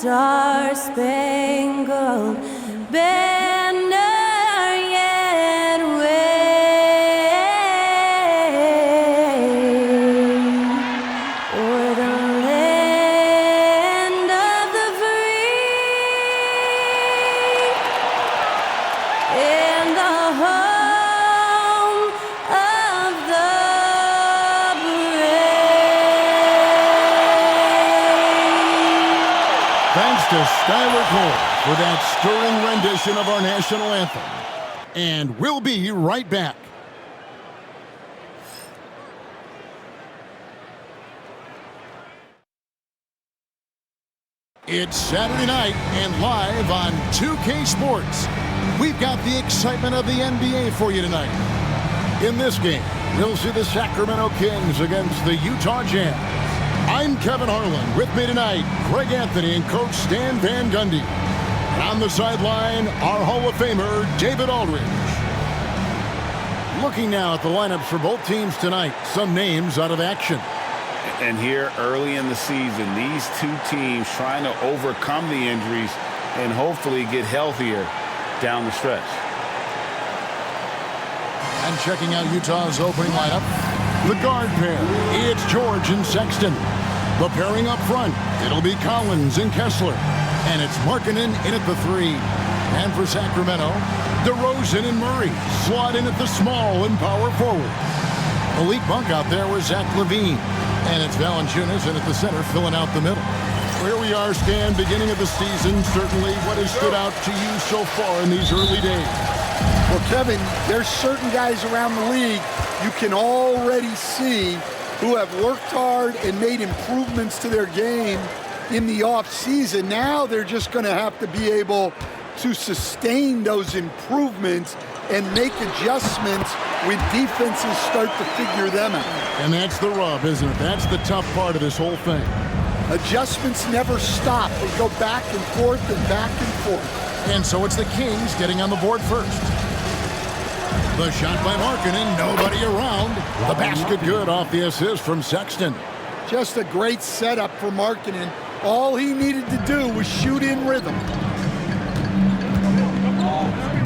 star-spangled banner yet wave o'er the land of the free and the home of the brave. Thanks to Skylar Cole for that stirring rendition of our national anthem. And we'll be right back. It's Saturday night and live on 2K Sports. We've got the excitement of the NBA for you tonight. In this game, we'll see the Sacramento Kings against the Utah Jazz. I'm Kevin Harlan. With me tonight, Greg Anthony and Coach Stan Van Gundy. And on the sideline, our Hall of Famer, David Aldridge. Looking now at the lineups for both teams tonight, some names out of action. And here early in the season, these two teams trying to overcome the injuries and hopefully get healthier down the stretch. And checking out Utah's opening lineup, the guard pair, it's George and Sexton. The pairing up front, it'll be Collins and Kessler. And it's Markkanen in at the 3. And for Sacramento, DeRozan and Murray slot in at the small and power forward. The lead bunk out there was Zach LaVine. And it's Valanciunas in at the center, filling out the middle. Here we are, Stan, beginning of the season. Certainly what has stood out to you so far in these early days? Well, Kevin, there's certain guys around the league you can already see who have worked hard and made improvements to their game in the offseason. Now they're just going to have to be able to sustain those improvements and make adjustments when defenses start to figure them out. And that's the rub, isn't it? That's the tough part of this whole thing. Adjustments never stop. They go back and forth and back and forth. And so it's the Kings getting on the board first. The shot by Markkanen, nobody around. The basket good off the assist from Sexton. Just a great setup for Markkanen. All he needed to do was shoot in rhythm.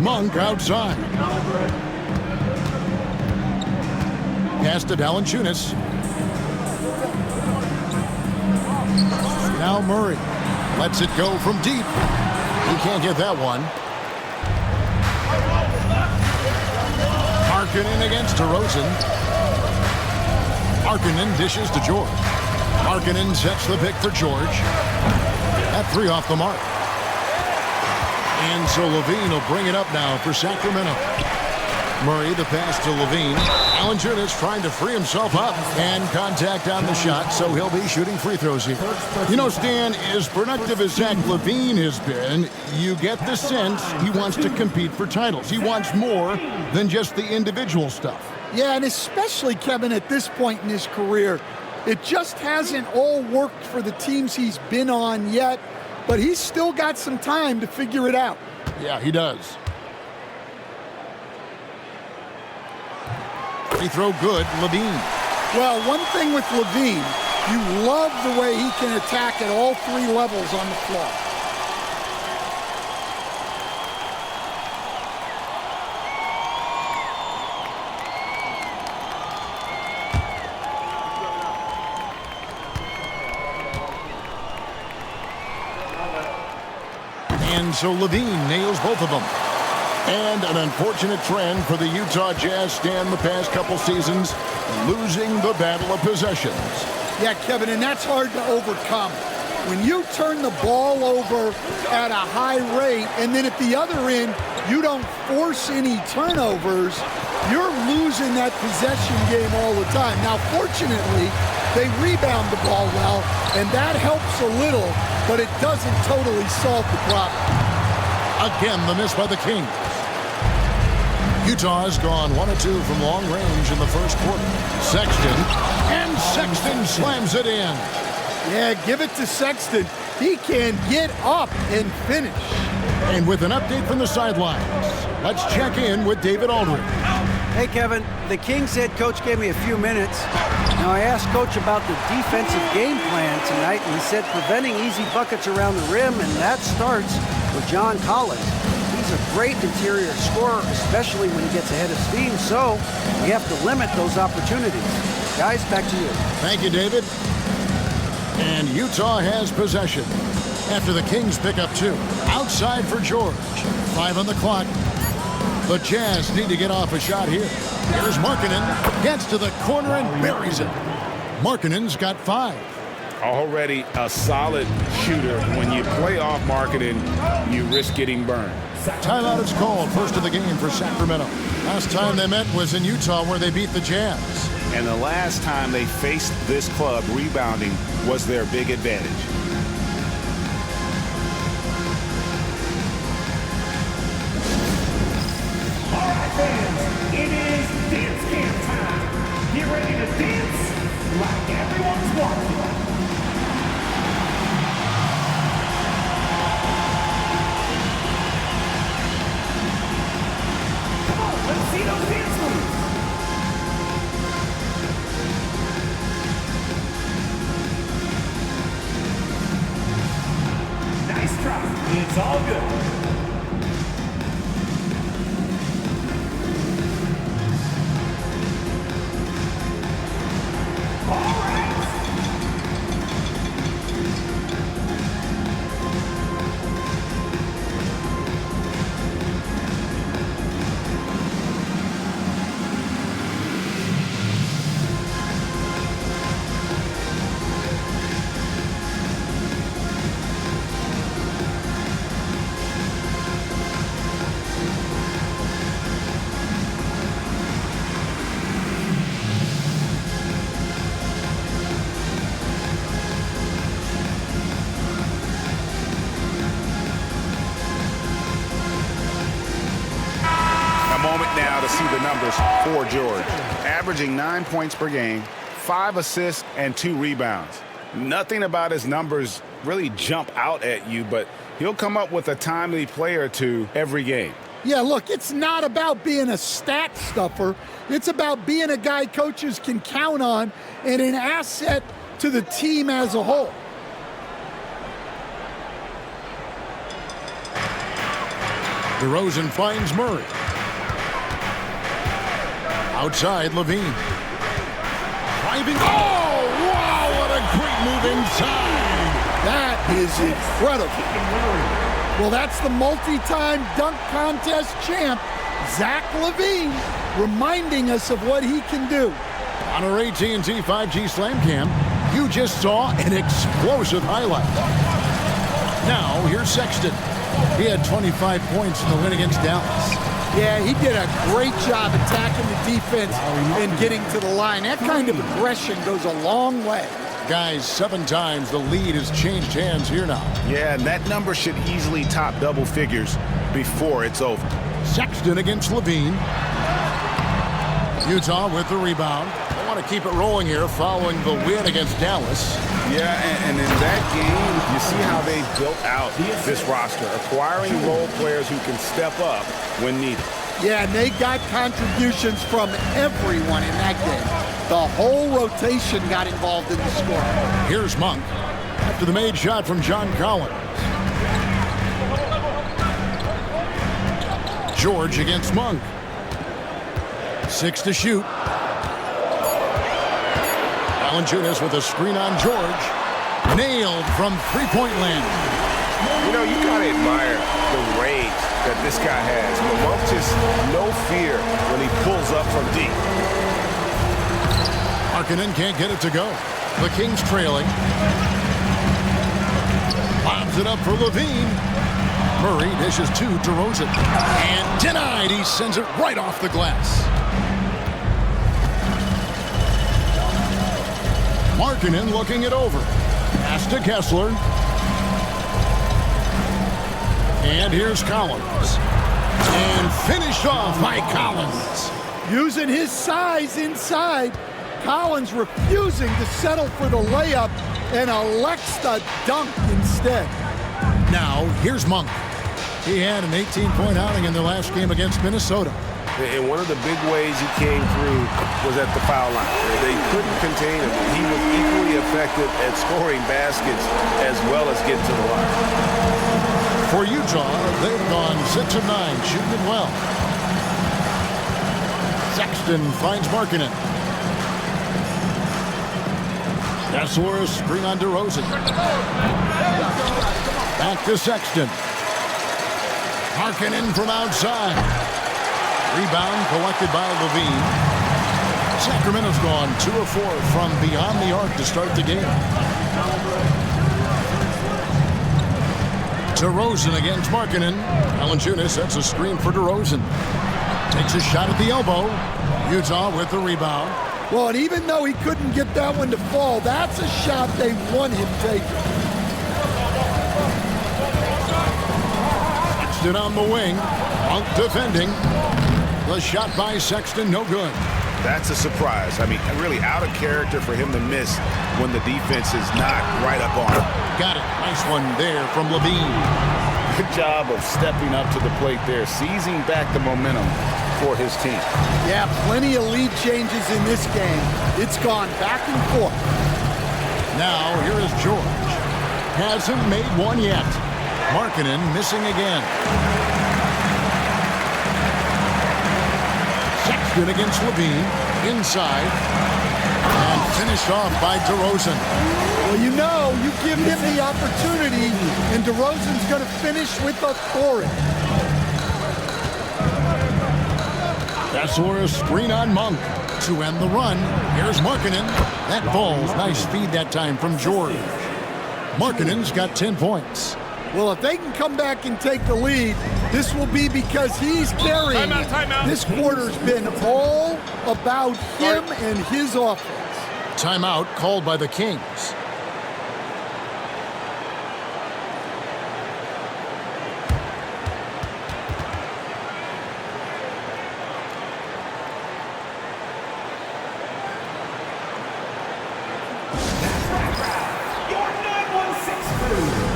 Monk outside. Pass to Valanciunas. Now Murray lets it go from deep. He can't get that one. Markkanen against DeRozan. Markkanen dishes to George. Markkanen sets the pick for George. That 3 off the mark. And so LaVine will bring it up now for Sacramento. Murray, the pass to LaVine. Valanciunas trying to free himself up. And contact on the shot, so he'll be shooting free throws here. You know, Stan, as productive as Zach LaVine has been, you get the sense he wants to compete for titles. He wants more than just the individual stuff. Yeah, and especially, Kevin, at this point in his career, it just hasn't all worked for the teams he's been on yet, but he's still got some time to figure it out. Yeah, he does. Free throw good, LaVine. Well, one thing with LaVine, you love the way he can attack at all 3 levels on the floor. And so LaVine nails both of them. And an unfortunate trend for the Utah Jazz, Stan, the past couple seasons, losing the battle of possessions. Yeah, Kevin, and that's hard to overcome. When you turn the ball over at a high rate, and then at the other end, you don't force any turnovers, you're losing that possession game all the time. Now, fortunately, they rebound the ball well, and that helps a little, but it doesn't totally solve the problem. Again, the miss by the Kings. Utah has gone 1 of 2 from long range in the first quarter. Sexton, and Sexton slams it in. Yeah, give it to Sexton. He can get up and finish. And with an update from the sidelines, let's check in with David Aldridge. Hey, Kevin, the Kings head coach gave me a few minutes. Now, I asked Coach about the defensive game plan tonight, and he said preventing easy buckets around the rim, and that starts with John Collins. He's a great interior scorer, especially when he gets ahead of steam, so we have to limit those opportunities. Guys, back to you. Thank you, David. And Utah has possession after the Kings pick up 2. Outside for George. 5 on the clock. The Jazz need to get off a shot here. Here's Markkanen. Gets to the corner and buries it. Markkanen's got 5. Already a solid shooter. When you play off Markkanen, you risk getting burned. Timeout is called. First of the game for Sacramento. Last time they met was in Utah where they beat the Jazz. And the last time they faced this club, rebounding was their big advantage. All right, fans, it is dance camp time. Get ready to dance like everyone's watching. Come on, let's see those dance moves. Nice try. It's all good. Moment now to see the numbers for George. Averaging 9 points per game, 5 assists, and 2 rebounds. Nothing about his numbers really jump out at you, but he'll come up with a timely play or two every game. Yeah, look, it's not about being a stat stuffer. It's about being a guy coaches can count on and an asset to the team as a whole. DeRozan finds Murray. Outside, Levine. Driving. Oh, wow, what a great move inside. That is incredible. Well, that's the multi-time dunk contest champ, Zach LaVine, reminding us of what he can do. On our AT&T 5G Slam Cam, you just saw an explosive highlight. Now, here's Sexton. He had 25 points in the win against Dallas. Yeah, he did a great job attacking the defense and getting to the line. That kind of aggression goes a long way. Guys, 7 times the lead has changed hands here now. Yeah, and that number should easily top double figures before it's over. Sexton against Levine. Utah with the rebound. They want to keep it rolling here following the win against Dallas. Yeah, and in that game, you see how they built out this roster, acquiring role players who can step up when needed. Yeah, and they got contributions from everyone in that game. The whole rotation got involved in the score. Here's Monk after the made shot from John Collins. George against Monk. 6 to shoot. Valanciunas with a screen on George. Nailed from three-point land. You know, you got to admire the rage that this guy has. Monk just no fear when he pulls up from deep. Markkanen can't get it to go. The Kings trailing. Lobs it up for Levine. Murray dishes to DeRozan. And denied. He sends it right off the glass. Markkanen looking it over. Pass to Kessler. And here's Collins. And finished off by Collins. Using his size inside, Collins refusing to settle for the layup and elects the dunk instead. Now, here's Monk. He had an 18-point outing in their last game against Minnesota. And one of the big ways he came through was at the foul line. They couldn't contain him. He was equally effective at scoring baskets as well as getting to the line. For Utah, they've gone 6 of 9, shooting it well. Sexton finds Markkanen. That's screen on DeRozan. Back to Sexton. Markkanen from outside. Rebound collected by Levine. Sacramento's gone 2 of 4 from beyond the arc to start the game. DeRozan against Markkanen. Valanciunas sets a screen for DeRozan. Takes a shot at the elbow. Utah with the rebound. Well, and even though he couldn't get that one to fall, that's a shot they want him taking. Sexton on the wing. Monk defending. The shot by Sexton, no good. That's a surprise. I mean, really out of character for him to miss when the defense is not right up on him. Got it. Nice one there from Levine. Good job of stepping up to the plate there, seizing back the momentum for his team. Yeah, plenty of lead changes in this game. It's gone back and forth. Now, here is George. Hasn't made one yet. Markkanen missing again. Sexton against Levine. Inside. And finished off by DeRozan. Well, you know, you give him the opportunity, and DeRozan's going to finish with authority. That's a screen on Monk to end the run. Here's Markkanen. That ball's nice feed that time from George. Markkanen's got 10 points. Well, if they can come back and take the lead, this will be because he's carrying it. Timeout. This quarter's been all about him and his offense. Timeout called by the Kings. Your 916 crew.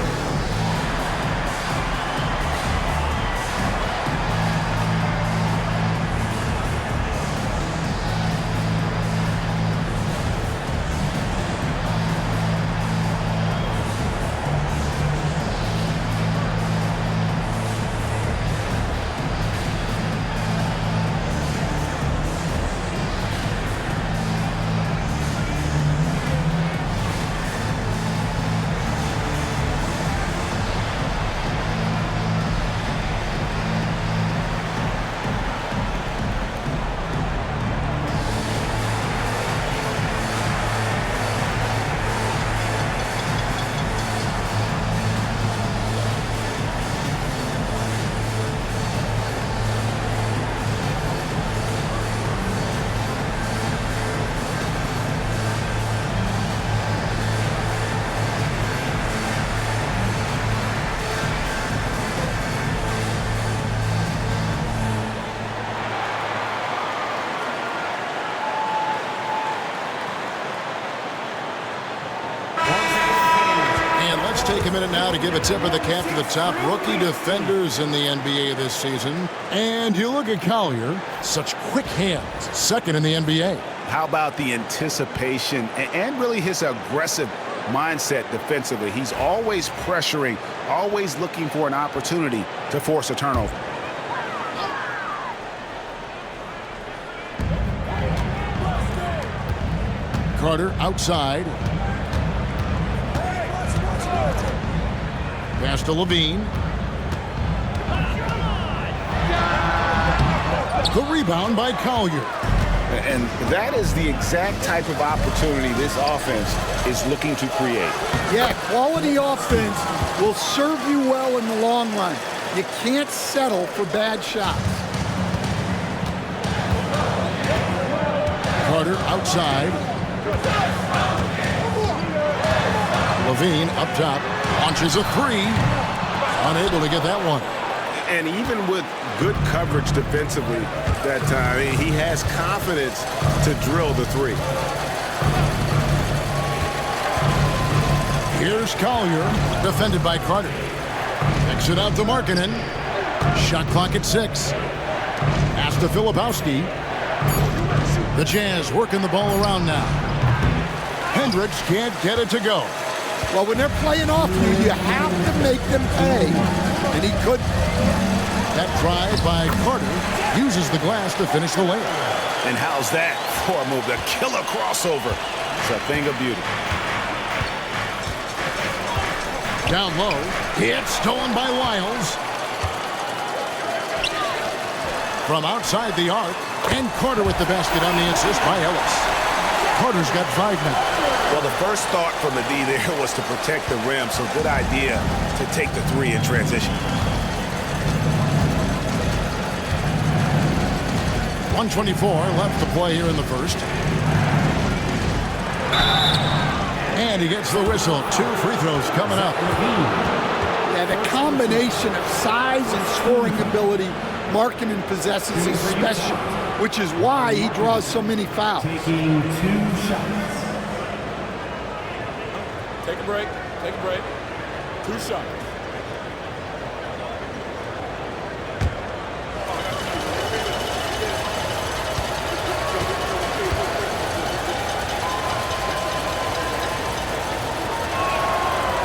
Take a minute now to give a tip of the cap to the top rookie defenders in the NBA this season. And you look at Collier, such quick hands, second in the NBA. How about the anticipation and really his aggressive mindset defensively? He's always pressuring, always looking for an opportunity to force a turnover. Carter outside. Pass to Levine. The rebound by Collier. And that is the exact type of opportunity this offense is looking to create. Yeah, quality offense will serve you well in the long run. You can't settle for bad shots. Carter outside. Levine up top. Launches a three. Unable to get that one. And even with good coverage defensively that time, he has confidence to drill the three. Here's Collier, defended by Carter. Takes it out to Markkanen. Shot clock at 6. Pass to Filipowski. The Jazz working the ball around now. Hendricks can't get it to go. Well, when they're playing off you have to make them pay. And he couldn't. That drive by Carter uses the glass to finish the layup. And how's that for a move? The killer crossover. It's a thing of beauty. Down low. It's stolen by Lyles. From outside the arc. And Carter with the basket on the assist by Ellis. Carter's got 5 now. Well, the first thought from the D there was to protect the rim, so good idea to take the 3 in transition. 1:24 left to play here in the first. And he gets the whistle. 2 free throws coming up. Yeah, the combination of size and scoring ability Markkanen possesses is special, which is why he draws so many fouls. Taking 2 shots. Take a break. Take a break. 2 shots.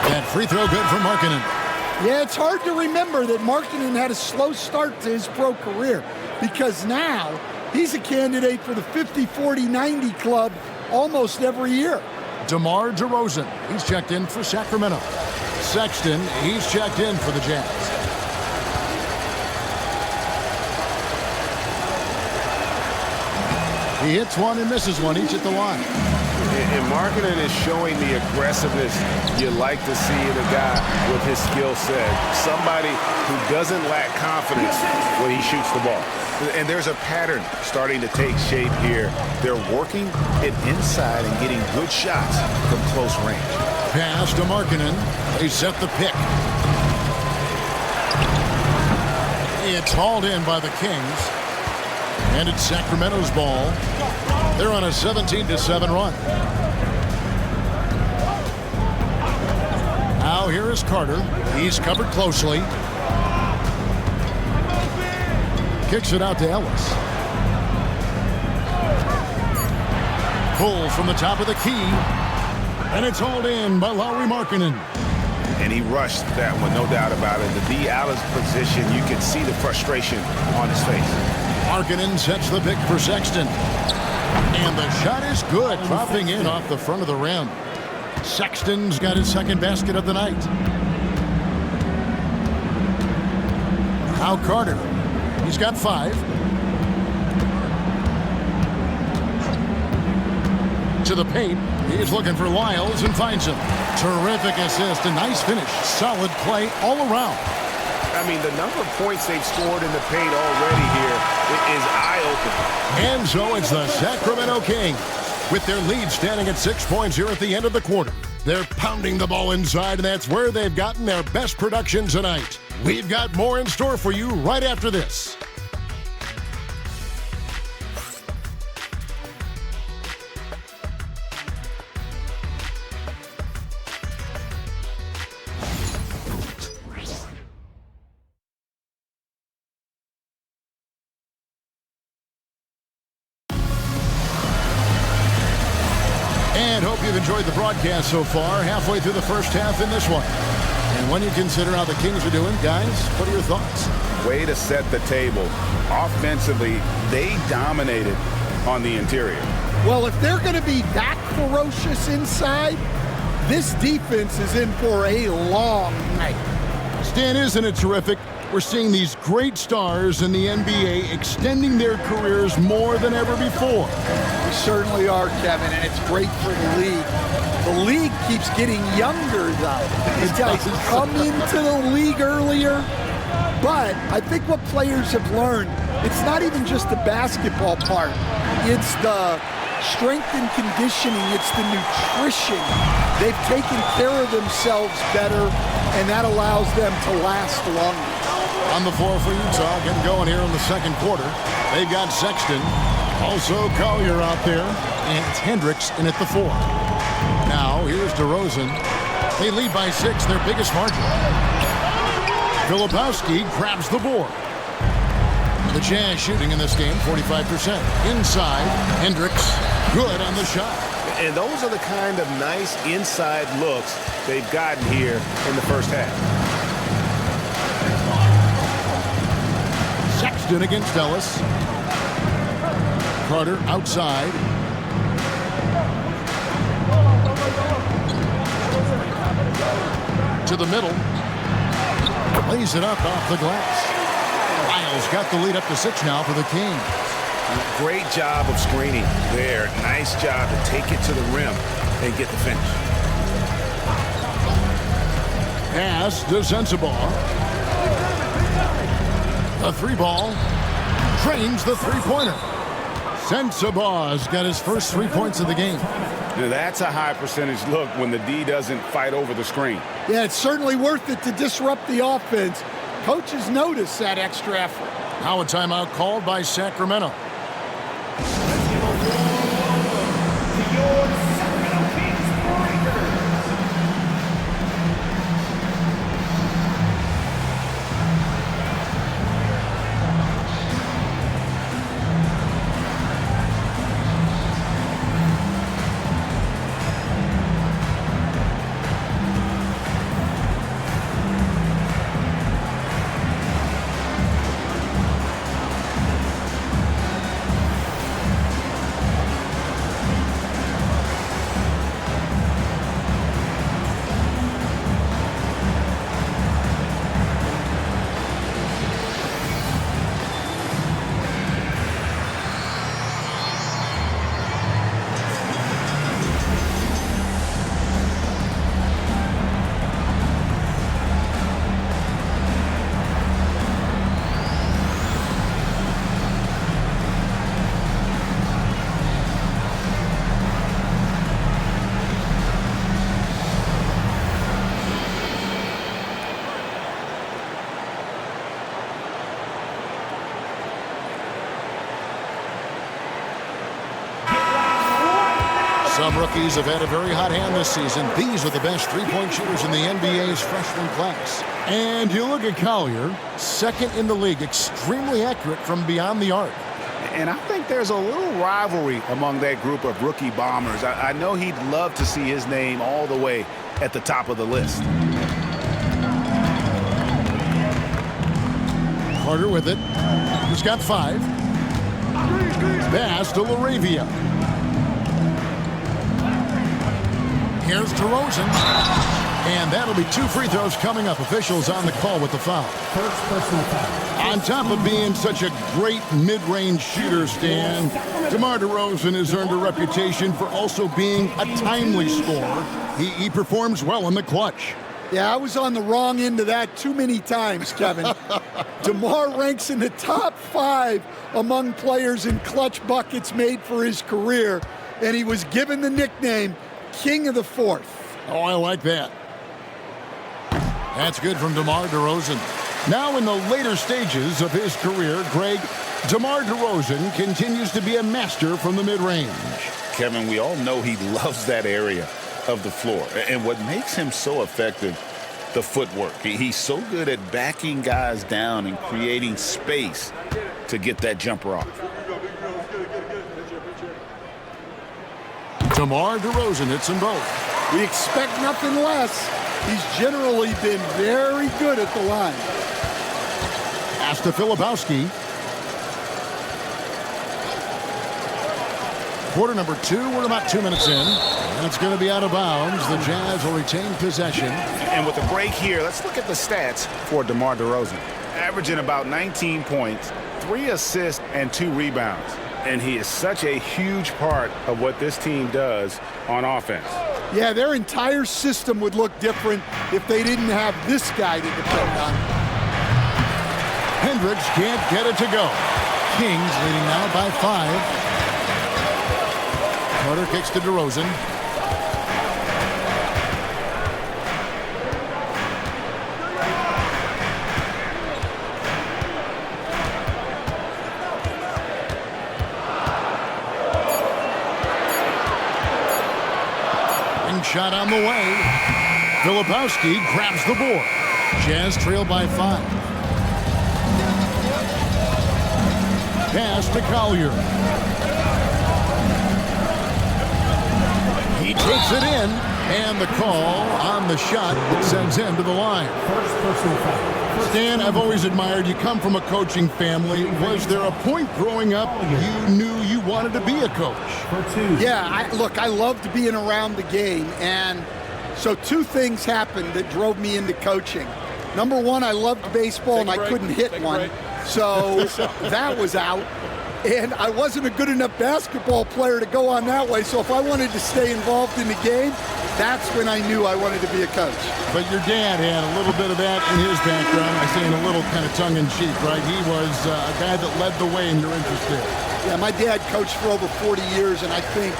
That free throw good for Markkanen. Yeah, it's hard to remember that Markkanen had a slow start to his pro career because now he's a candidate for the 50, 40, 90 club almost every year. DeMar DeRozan, he's checked in for Sacramento. Sexton, he's checked in for the Jazz. He hits one and misses one, each at the line. And Markkanen is showing the aggressiveness you like to see in a guy with his skill set. Somebody who doesn't lack confidence when he shoots the ball. And there's a pattern starting to take shape here. They're working it inside and getting good shots from close range. Pass to Markkanen. They set the pick. It's hauled in by the Kings. And it's Sacramento's ball. They're on a 17-7 run. Now here is Carter. He's covered closely. Kicks it out to Ellis. Pull from the top of the key. And it's hauled in by Lauri Markkanen. And he rushed that one, no doubt about it. The D out of position, you can see the frustration on his face. Markkanen sets the pick for Sexton. And the shot is good, dropping in off the front of the rim. Sexton's got his second basket of the night. Now Carter. He's got 5. To the paint. He's looking for Lyles and finds him. Terrific assist, a nice finish. Solid play all around. I mean, the number of points they've scored in the paint already here is eye-opening. And so it's the Sacramento Kings with their lead standing at 6 points here at the end of the quarter. They're pounding the ball inside, and that's where they've gotten their best production tonight. We've got more in store for you right after this. And hope you've enjoyed the broadcast so far, halfway through the first half in this one. And when you consider how the Kings are doing, guys, what are your thoughts? Way to set the table. Offensively, they dominated on the interior. Well, if they're going to be that ferocious inside, this defense is in for a long night. Stan, isn't it terrific? We're seeing these great stars in the NBA extending their careers more than ever before. We certainly are, Kevin, and it's great for the league. The league keeps getting younger, though. These guys come into the league earlier, but I think what players have learned, it's not even just the basketball part. It's the strength and conditioning. It's the nutrition. They've taken care of themselves better, and that allows them to last longer. On the floor for Utah, getting going here in the second quarter. They've got Sexton, also Collier out there, and it's Hendricks in at the 4. Now, here's DeRozan. They lead by 6, their biggest margin. Filipowski grabs the board. The Jazz shooting in this game, 45%. Inside, Hendricks, good on the shot. And those are the kind of nice inside looks they've gotten here in the first half. Sexton against Ellis. Carter outside. To the middle. Lays it up off the glass. Lyles got the lead up to 6 now for the Kings. Great job of screening there. Nice job to take it to the rim and get the finish. Pass to Sensabaugh. The 3-ball. Drains the 3-pointer. Sensabaugh's got his first 3 points of the game. Now that's a high percentage look when the D doesn't fight over the screen. Yeah, it's certainly worth it to disrupt the offense. Coaches notice that extra effort. Now a timeout called by Sacramento. Some rookies have had a very hot hand this season. These are the best three-point shooters in the NBA's freshman class. And you look at Collier, second in the league, extremely accurate from beyond the arc. And I think there's a little rivalry among that group of rookie bombers. I know he'd love to see his name all the way at the top of the list. Carter with it. He's got 5. Pass to LaRavia. Here's DeRozan. And that'll be 2 free throws coming up. Officials on the call with the foul. First personal foul. On top of being such a great mid-range shooter, Stan, DeMar DeRozan has earned a reputation for also being a timely scorer. He performs well in the clutch. Yeah, I was on the wrong end of that too many times, Kevin. DeMar ranks in the top 5 among players in clutch buckets made for his career, and he was given the nickname King of the Fourth. Oh, I like that. That's good from DeMar DeRozan. Now in the later stages of his career, Greg, DeMar DeRozan continues to be a master from the mid-range. Kevin, we all know he loves that area of the floor. And what makes him so effective, the footwork. He's so good at backing guys down and creating space to get that jumper off. DeMar DeRozan hits them both. We expect nothing less. He's generally been very good at the line. Pass to Filipowski. Quarter number 2. We're about 2 minutes in. That's going to be out of bounds. The Jazz will retain possession. And with a break here, let's look at the stats for DeMar DeRozan. Averaging about 19 points, 3 assists, and 2 rebounds. And he is such a huge part of what this team does on offense. Yeah, their entire system would look different if they didn't have this guy to depend on. Hendricks can't get it to go. Kings leading now by 5. Carter kicks to DeRozan. Shot on the way. Filipowski grabs the board. Jazz trail by 5. Pass to Collier. He takes it in, and the call on the shot that sends him to the line. First personal foul. Stan, I've always admired you. Come from a coaching family. Was there a point growing up you knew you wanted to be a coach? For two. Yeah, look, I loved being around the game, and so two things happened that drove me into coaching. Number one, I loved baseball and I couldn't hit one, so that was out. And I wasn't a good enough basketball player to go on that way, so if I wanted to stay involved in the game, that's when I knew I wanted to be a coach. But your dad had a little bit of that in his background. I say in a little kind of tongue-in-cheek, right? He was a guy that led the way in your interest there. Yeah, my dad coached for over 40 years, and I think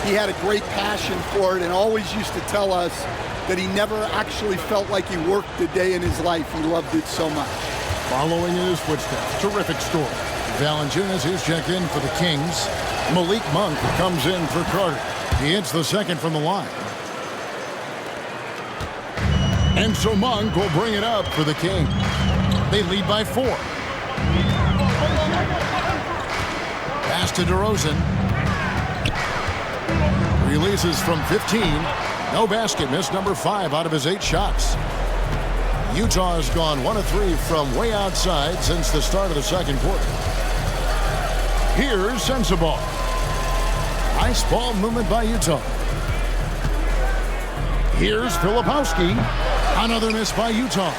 he had a great passion for it and always used to tell us that he never actually felt like he worked a day in his life. He loved it so much. Following in his footsteps, terrific story. Valanciunas is checked in for the Kings. Malik Monk comes in for Carter. He hits the second from the line. And so Monk will bring it up for the Kings. They lead by 4. Pass to DeRozan. Releases from 15. No basket. Missed number 5 out of his 8 shots. Utah has gone 1 of 3 from way outside since the start of the second quarter. Here's Sensabaugh. Nice ball movement by Utah. Here's Filipowski. Another miss by Utah.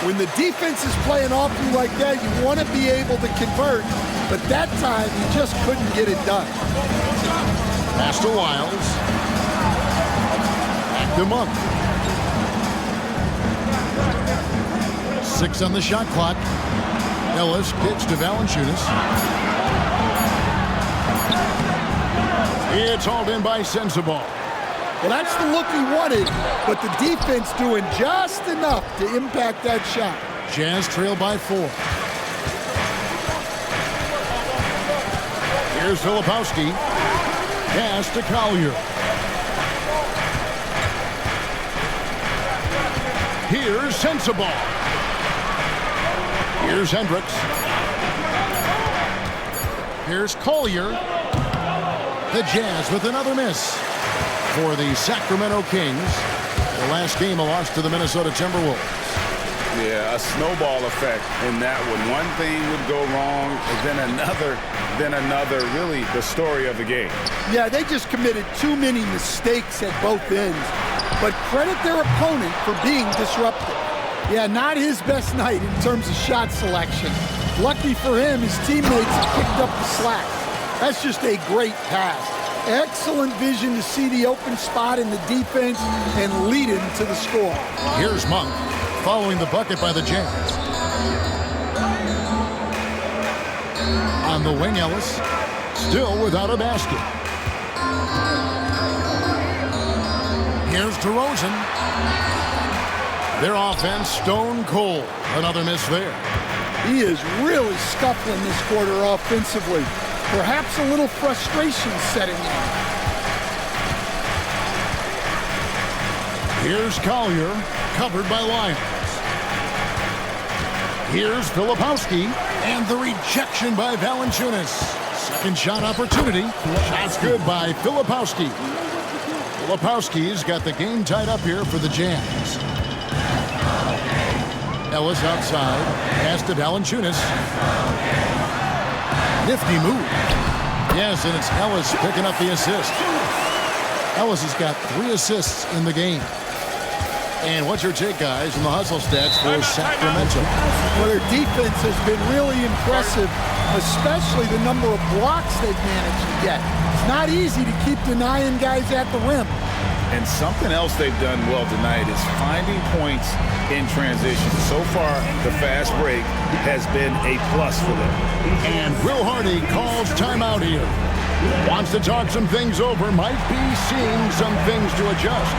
When the defense is playing off you like that, you want to be able to convert, but that time you just couldn't get it done. Pass to Wiles. Back to Monk. 6 on the shot clock. Ellis kicks to Valanciunas. It's hauled in by Sensabaugh. Well, that's the look he wanted, but the defense doing just enough to impact that shot. Jazz trail by 4. Here's Filipowski. Pass to Collier. Here's Sensabaugh. Here's Hendricks. Here's Collier. The Jazz with another miss for the Sacramento Kings. The last game, a loss to the Minnesota Timberwolves. Yeah, a snowball effect in that one. One thing would go wrong, and then another, really the story of the game. Yeah, they just committed too many mistakes at both ends, but credit their opponent for being disruptive. Yeah, not his best night in terms of shot selection. Lucky for him, his teammates picked up the slack. That's just a great pass. Excellent vision to see the open spot in the defense and lead him to the score. Here's Monk following the bucket by the Jazz. On the wing, Ellis still without a basket. Here's DeRozan. Their offense stone cold. Another miss there. He is really scuffling this quarter offensively. Perhaps a little frustration setting in. Here's Collier, covered by Lyons. Here's Filipowski, and the rejection by Valanciunas. Second shot opportunity. Shot's good by Filipowski. Filipowski's got the game tied up here for the Jazz. Ellis outside. Pass to Valanciunas. Nifty move. Yes, and it's Ellis picking up the assist. Ellis has got 3 assists in the game. And what's your take, guys, on the hustle stats for Sacramento? Well, their defense has been really impressive, especially the number of blocks they've managed to get. It's not easy to keep denying guys at the rim. And something else they've done well tonight is finding points in transition. So far, the fast break has been a plus for them. And Will Hardy calls timeout here. Wants to talk some things over, might be seeing some things to adjust.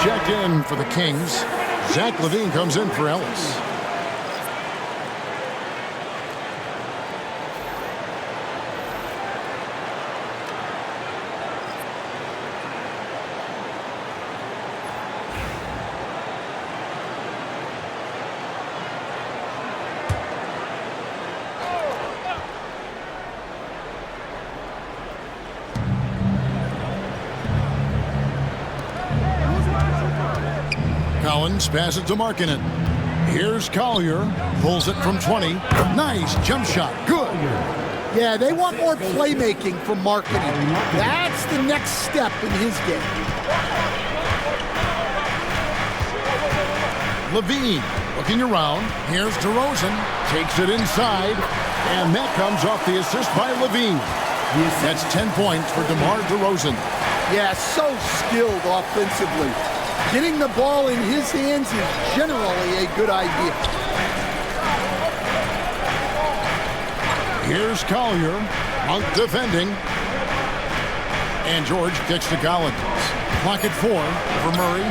checked in for the Kings. Zach LaVine comes in for Ellis. Collins passes to Markkanen. Here's Collier. Pulls it from 20. Nice jump shot. Good. Yeah, they want more playmaking from Markkanen. That's the next step in his game. LaVine looking around. Here's DeRozan. Takes it inside. And that comes off the assist by LaVine. That's 10 points for DeMar DeRozan. Yeah, so skilled offensively. Getting the ball in his hands is generally a good idea. Here's Collier. Monk defending. And George kicks to Collins. Clock at 4 for Murray.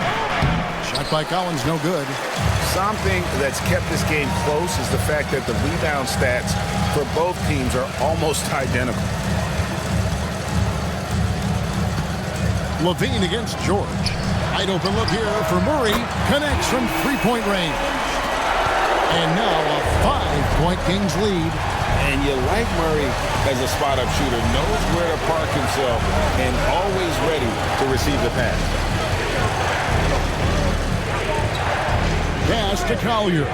Shot by Collins, no good. Something that's kept this game close is the fact that the rebound stats for both teams are almost identical. LaVine against George. Wide open look here for Murray. Connects from three-point range. And now a 5-point Kings lead. And you like Murray as a spot-up shooter. Knows where to park himself and always ready to receive the pass. Pass to Collier.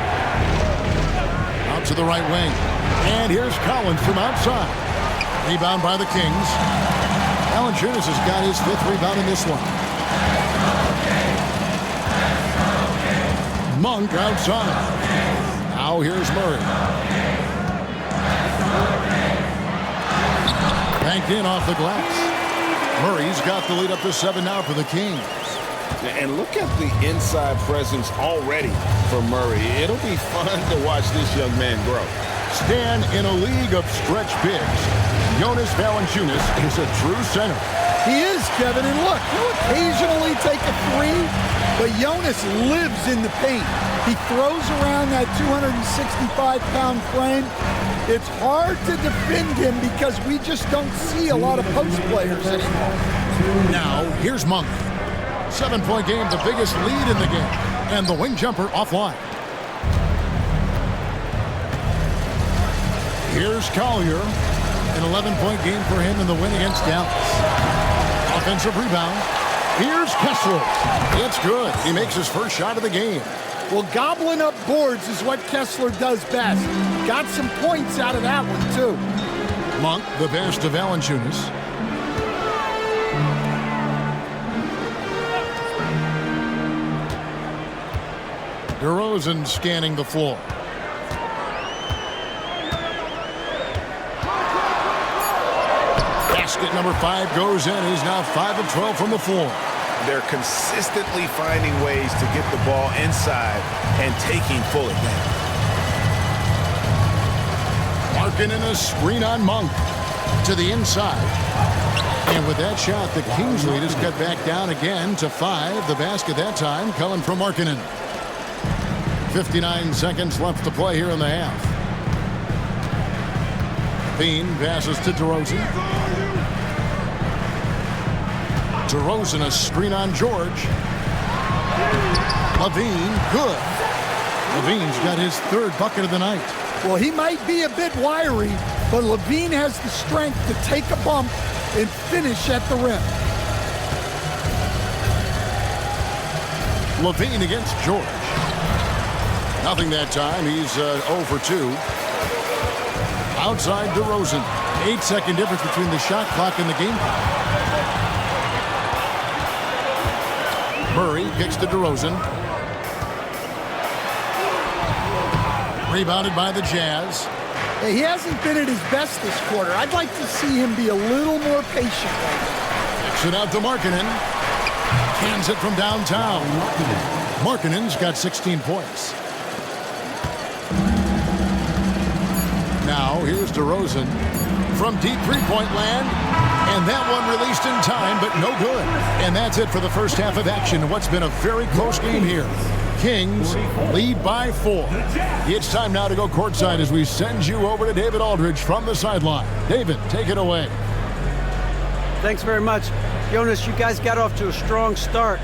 Out to the right wing. And here's Collins from outside. Rebound by the Kings. Valanciunas has got his 5th rebound in this one. Monk outside. Now here's Murray. Banked in off the glass. Murray's got the lead up to 7 now for the Kings. And look at the inside presence already for Murray. It'll be fun to watch this young man grow. Stan, in a league of stretch bigs, Jonas Valanciunas is a true center. He is, Kevin, and look, he'll occasionally take a three, but Jonas lives in the paint. He throws around that 265-pound frame. It's hard to defend him because we just don't see a lot of post players anymore. Now, here's Monk. 7-point game, the biggest lead in the game. And the wing jumper offline. Here's Collier. An 11-point game for him in the win against Dallas. Offensive rebound. Here's Kessler. It's good. He makes his first shot of the game. Well, gobbling up boards is what Kessler does best. Got some points out of that one, too. Monk, the pass to Valanciunas. DeRozan scanning the floor. Basket number 5 goes in. He's now 5 of 12 from the floor. They're consistently finding ways to get the ball inside and taking full advantage. Markkanen a screen on Monk to the inside. And with that shot, the Kings lead is cut back down again to 5. The basket that time coming from Markkanen. 59 seconds left to play here in the half. Bean passes to DeRozan. DeRozan a screen on George. LaVine, good. LaVine's got his 3rd bucket of the night. Well, he might be a bit wiry, but LaVine has the strength to take a bump and finish at the rim. LaVine against George. Nothing that time. He's 0 for 2. Outside DeRozan. 8-second difference between the shot clock and the game clock. Murray kicks to DeRozan. Rebounded by the Jazz. Hey, he hasn't been at his best this quarter. I'd like to see him be a little more patient. Kicks it out to Markkanen. Cans it from downtown. Markkanen's got 16 points. Now here's DeRozan. from deep three-point land. And that one released in time, but no good. And that's it for the first half of action. What's been a very close game here. Kings lead by 4. It's time now to go courtside as we send you over to David Aldridge from the sideline. David, take it away. Thanks very much. Jonas, you guys got off to a strong start.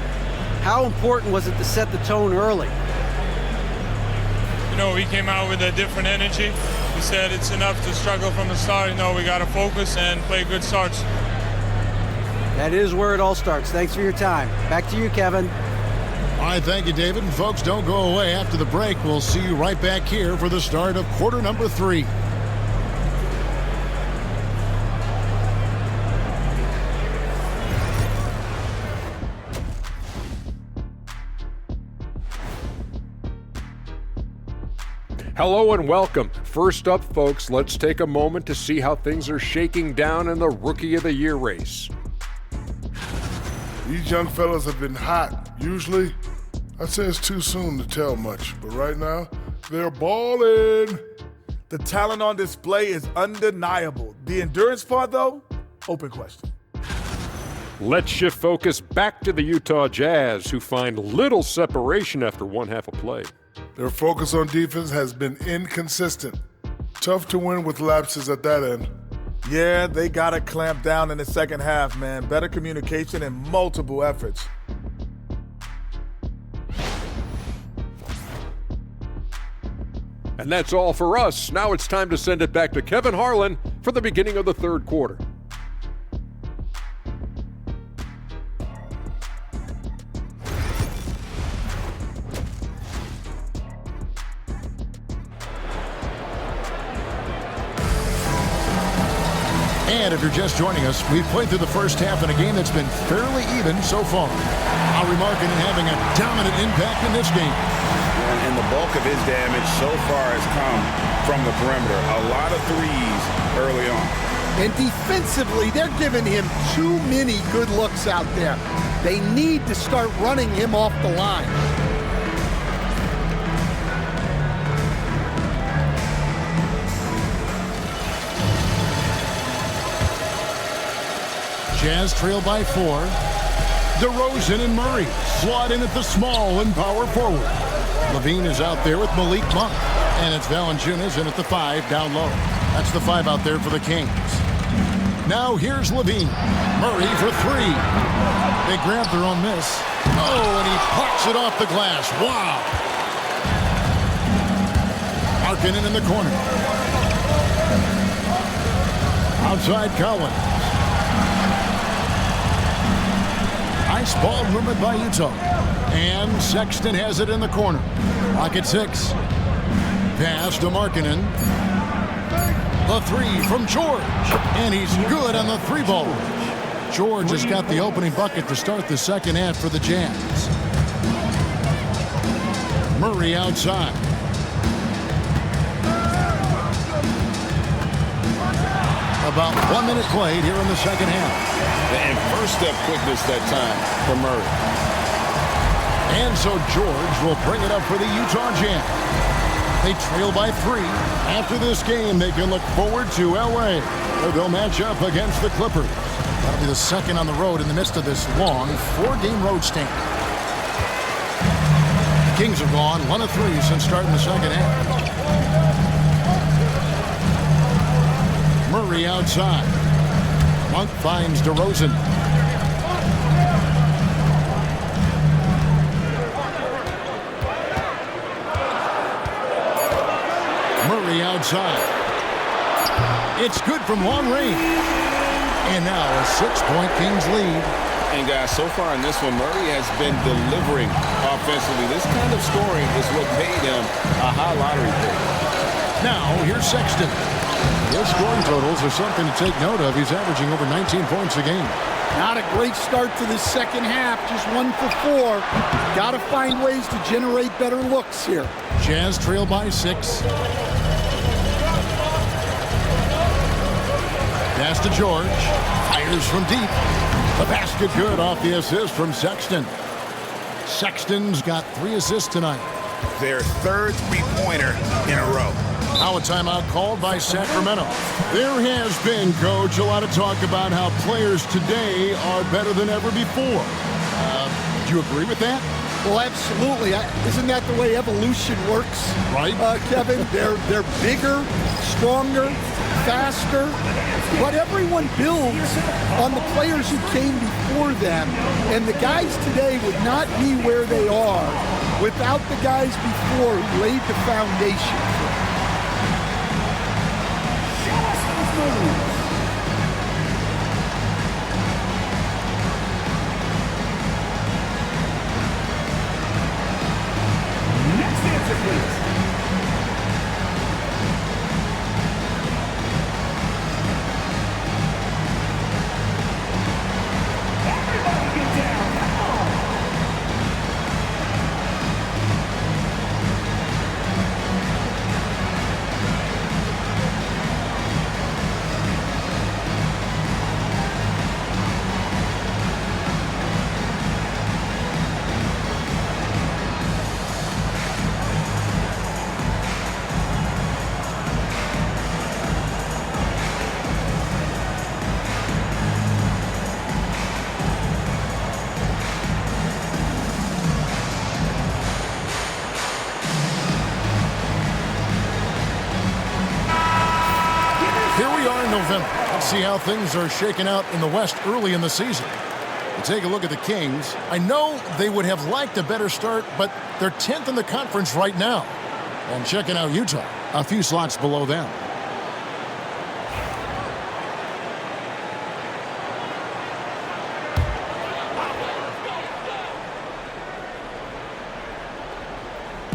How important was it to set the tone early? You know, we came out with a different energy. We said it's enough to struggle from the start. You know, we got to focus and play good starts. That is where it all starts. Thanks for your time. Back to you, Kevin. All right, thank you, David. And folks, don't go away. After the break, we'll see you right back here for the start of quarter number 3. Hello and welcome. First up, folks, let's take a moment to see how things are shaking down in the Rookie of the Year race. These young fellas have been hot. Usually, I'd say it's too soon to tell much, but right now, they're balling. The talent on display is undeniable. The endurance part, though, open question. Let's shift focus back to the Utah Jazz, who find little separation after one half of play. Their focus on defense has been inconsistent. Tough to win with lapses at that end. Yeah, they got to clamp down in the second half, man. Better communication and multiple efforts. And that's all for us. Now it's time to send it back to Kevin Harlan for the beginning of the third quarter. And if you're just joining us, we've played through the first half in a game that's been fairly even so far. Lauri Markkanen having a dominant impact in this game. And the bulk of his damage so far has come from the perimeter. A lot of threes early on. And defensively, they're giving him too many good looks out there. They need to start running him off the line. Jazz trail by 4. DeRozan and Murray slot in at the small and power forward. Levine is out there with Malik Monk. And it's Valanciunas in at the 5 down low. That's the 5 out there for the Kings. Now here's Levine. Murray for 3. They grab their own miss. Oh, and he pucks it off the glass. Wow. Markkanen in the corner. Outside Collins. Nice ball movement by Utah. And Sexton has it in the corner. Lock at 6. Pass to Markkanen. The 3 from George. And he's good on the 3-ball. George has got the opening bucket to start the second half for the Jazz. Murray outside. About 1 minute played here in the second half. And first step quickness that time for Murray. And so George will bring it up for the Utah Jazz. They trail by 3. After this game, they can look forward to L.A., where they'll match up against the Clippers. That'll be the second on the road in the midst of this long 4-game road stint. The Kings have gone 1 of 3 since starting the second half. Murray outside. Monk finds DeRozan. Murray outside. It's good from long range. And now a 6-point Kings lead. And guys, so far in this one, Murray has been delivering offensively. This kind of scoring is what made him a high lottery pick. Now here's Sexton. His scoring totals are something to take note of. He's averaging over 19 points a game. Not a great start to the second half, just 1 for 4. Got to find ways to generate better looks here. Jazz trail by 6. Pass to George. Fires from deep. The basket good off the assist from Sexton. Sexton's got 3 assists tonight. Their third three-pointer in a row. Now a timeout called by Sacramento. There has been, Coach, a lot of talk about how players today are better than ever before. Do you agree with that? Well, absolutely. Isn't that the way evolution works? Right. Kevin, they're bigger, stronger, faster. But everyone builds on the players who came before them. And the guys today would not be where they are without the guys before who laid the foundation. Next answer, please. Everybody get down. Come on. Here we are in November. Let's see how things are shaking out in the West early in the season. You take a look at the Kings. I know they would have liked a better start, but they're 10th in the conference right now. And checking out Utah, a few slots below them.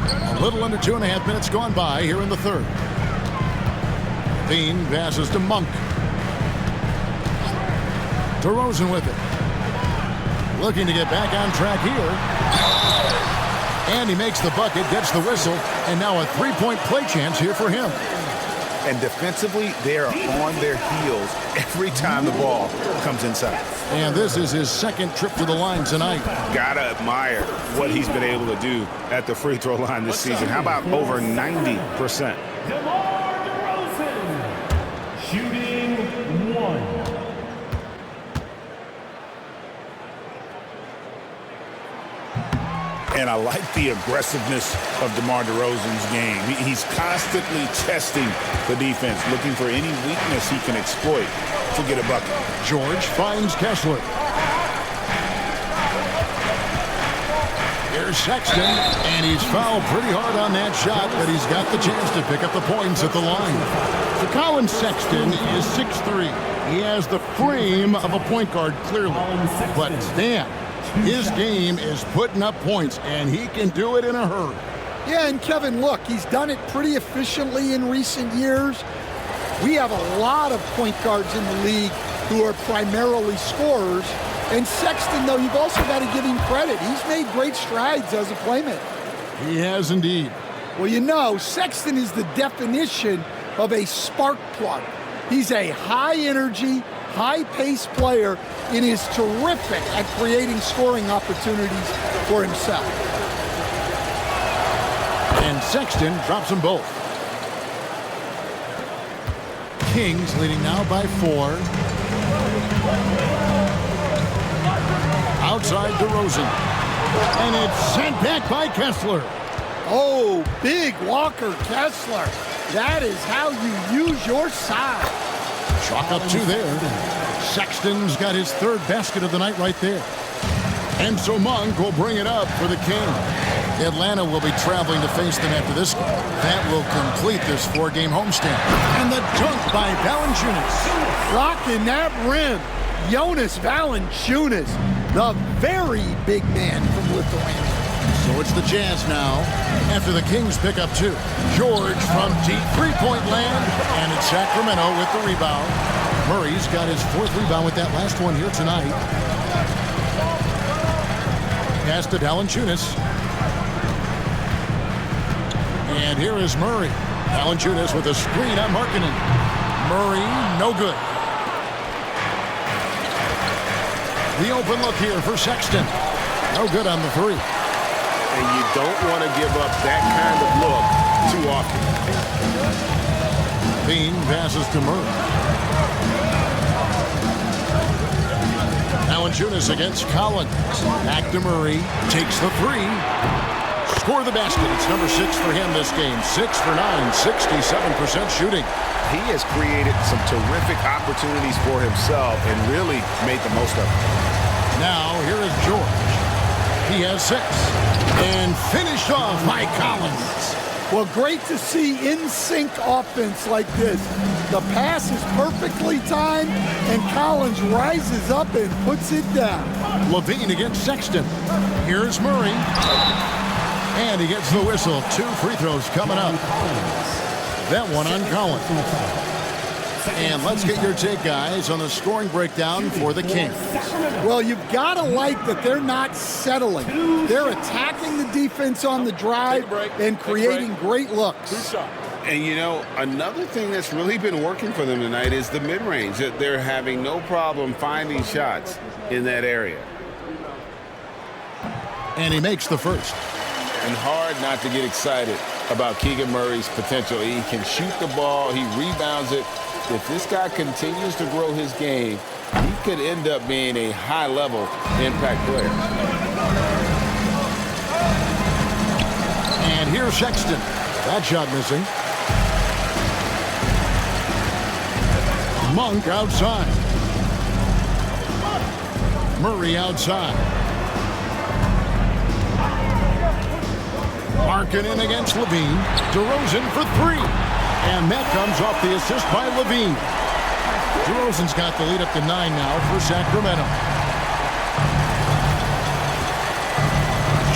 A little under 2.5 minutes gone by here in the third. Bean passes to Monk. DeRozan with it. Looking to get back on track here. And he makes the bucket, gets the whistle, and now a three-point play chance here for him. And defensively, they are on their heels every time the ball comes inside. And this is his second trip to the line tonight. Gotta admire what he's been able to do at the free throw line this season. How about over 90%? Shooting one. And I like the aggressiveness of DeMar DeRozan's game. He's constantly testing the defense, looking for any weakness he can exploit to get a bucket. George finds Kessler. Here's Sexton, and he's fouled pretty hard on that shot, but he's got the chance to pick up the points at the line. So Colin Sexton is 6'3". He has the frame of a point guard, clearly. But Stan, his game is putting up points, and he can do it in a hurry. Yeah, and Kevin, look, he's done it pretty efficiently in recent years. We have a lot of point guards in the league who are primarily scorers. And Sexton, though, you've also got to give him credit. He's made great strides as a playmaker. He has indeed. Well, you know, Sexton is the definition of a spark plug. He's a high-energy, high-paced player and is terrific at creating scoring opportunities for himself. And Sexton drops them both. Kings leading now by 4. Outside DeRozan. And it's sent back by Kessler. Oh, big Walker Kessler. That is how you use your size. Chalk up 2 there. Sexton's got his third basket of the night right there. And so Monk will bring it up for the Kings. Atlanta will be traveling to face them after this game. That will complete this 4-game homestand. And the dunk by Valanciunas. Rocking that rim. Jonas Valanciunas, the very big man from Lithuania. So it's the Jazz now after the Kings pick up 2. George from deep three-point land, and it's Sacramento with the rebound. Murray's got his 4th rebound with that last one here tonight. Pass to Valanciunas. And here is Murray. Valanciunas with a screen on Markkanen. Murray, no good. The open look here for Sexton. No good on the 3. And you don't want to give up that kind of look too often. Bean passes to Murray. Valanciunas against Collins. Back to Murray. Takes the three. Score the basket. It's number 6 for him this game. 6 for 9, 67% shooting. He has created some terrific opportunities for himself and really made the most of it. Now, here is George. He has 6. And finished off by Collins. Well, great to see in-sync offense like this. The pass is perfectly timed, and Collins rises up and puts it down. Levine against Sexton. Here's Murray. And he gets the whistle. 2 free throws coming up. That one on Collins. And let's get your take, guys, on the scoring breakdown for the Kings. Well, you've got to like that they're not settling. They're attacking the defense on the drive and creating great looks. And, you know, another thing that's really been working for them tonight is the mid-range. They're having no problem finding shots in that area. And he makes the first. And hard not to get excited about Keegan Murray's potential. He can shoot the ball. He rebounds it. If this guy continues to grow his game, he could end up being a high-level impact player. And here's Sexton. That shot missing. Monk outside. Murray outside. Markkanen against Levine. DeRozan for 3. And that comes off the assist by Levine. DeRozan's got the lead up to 9 now for Sacramento.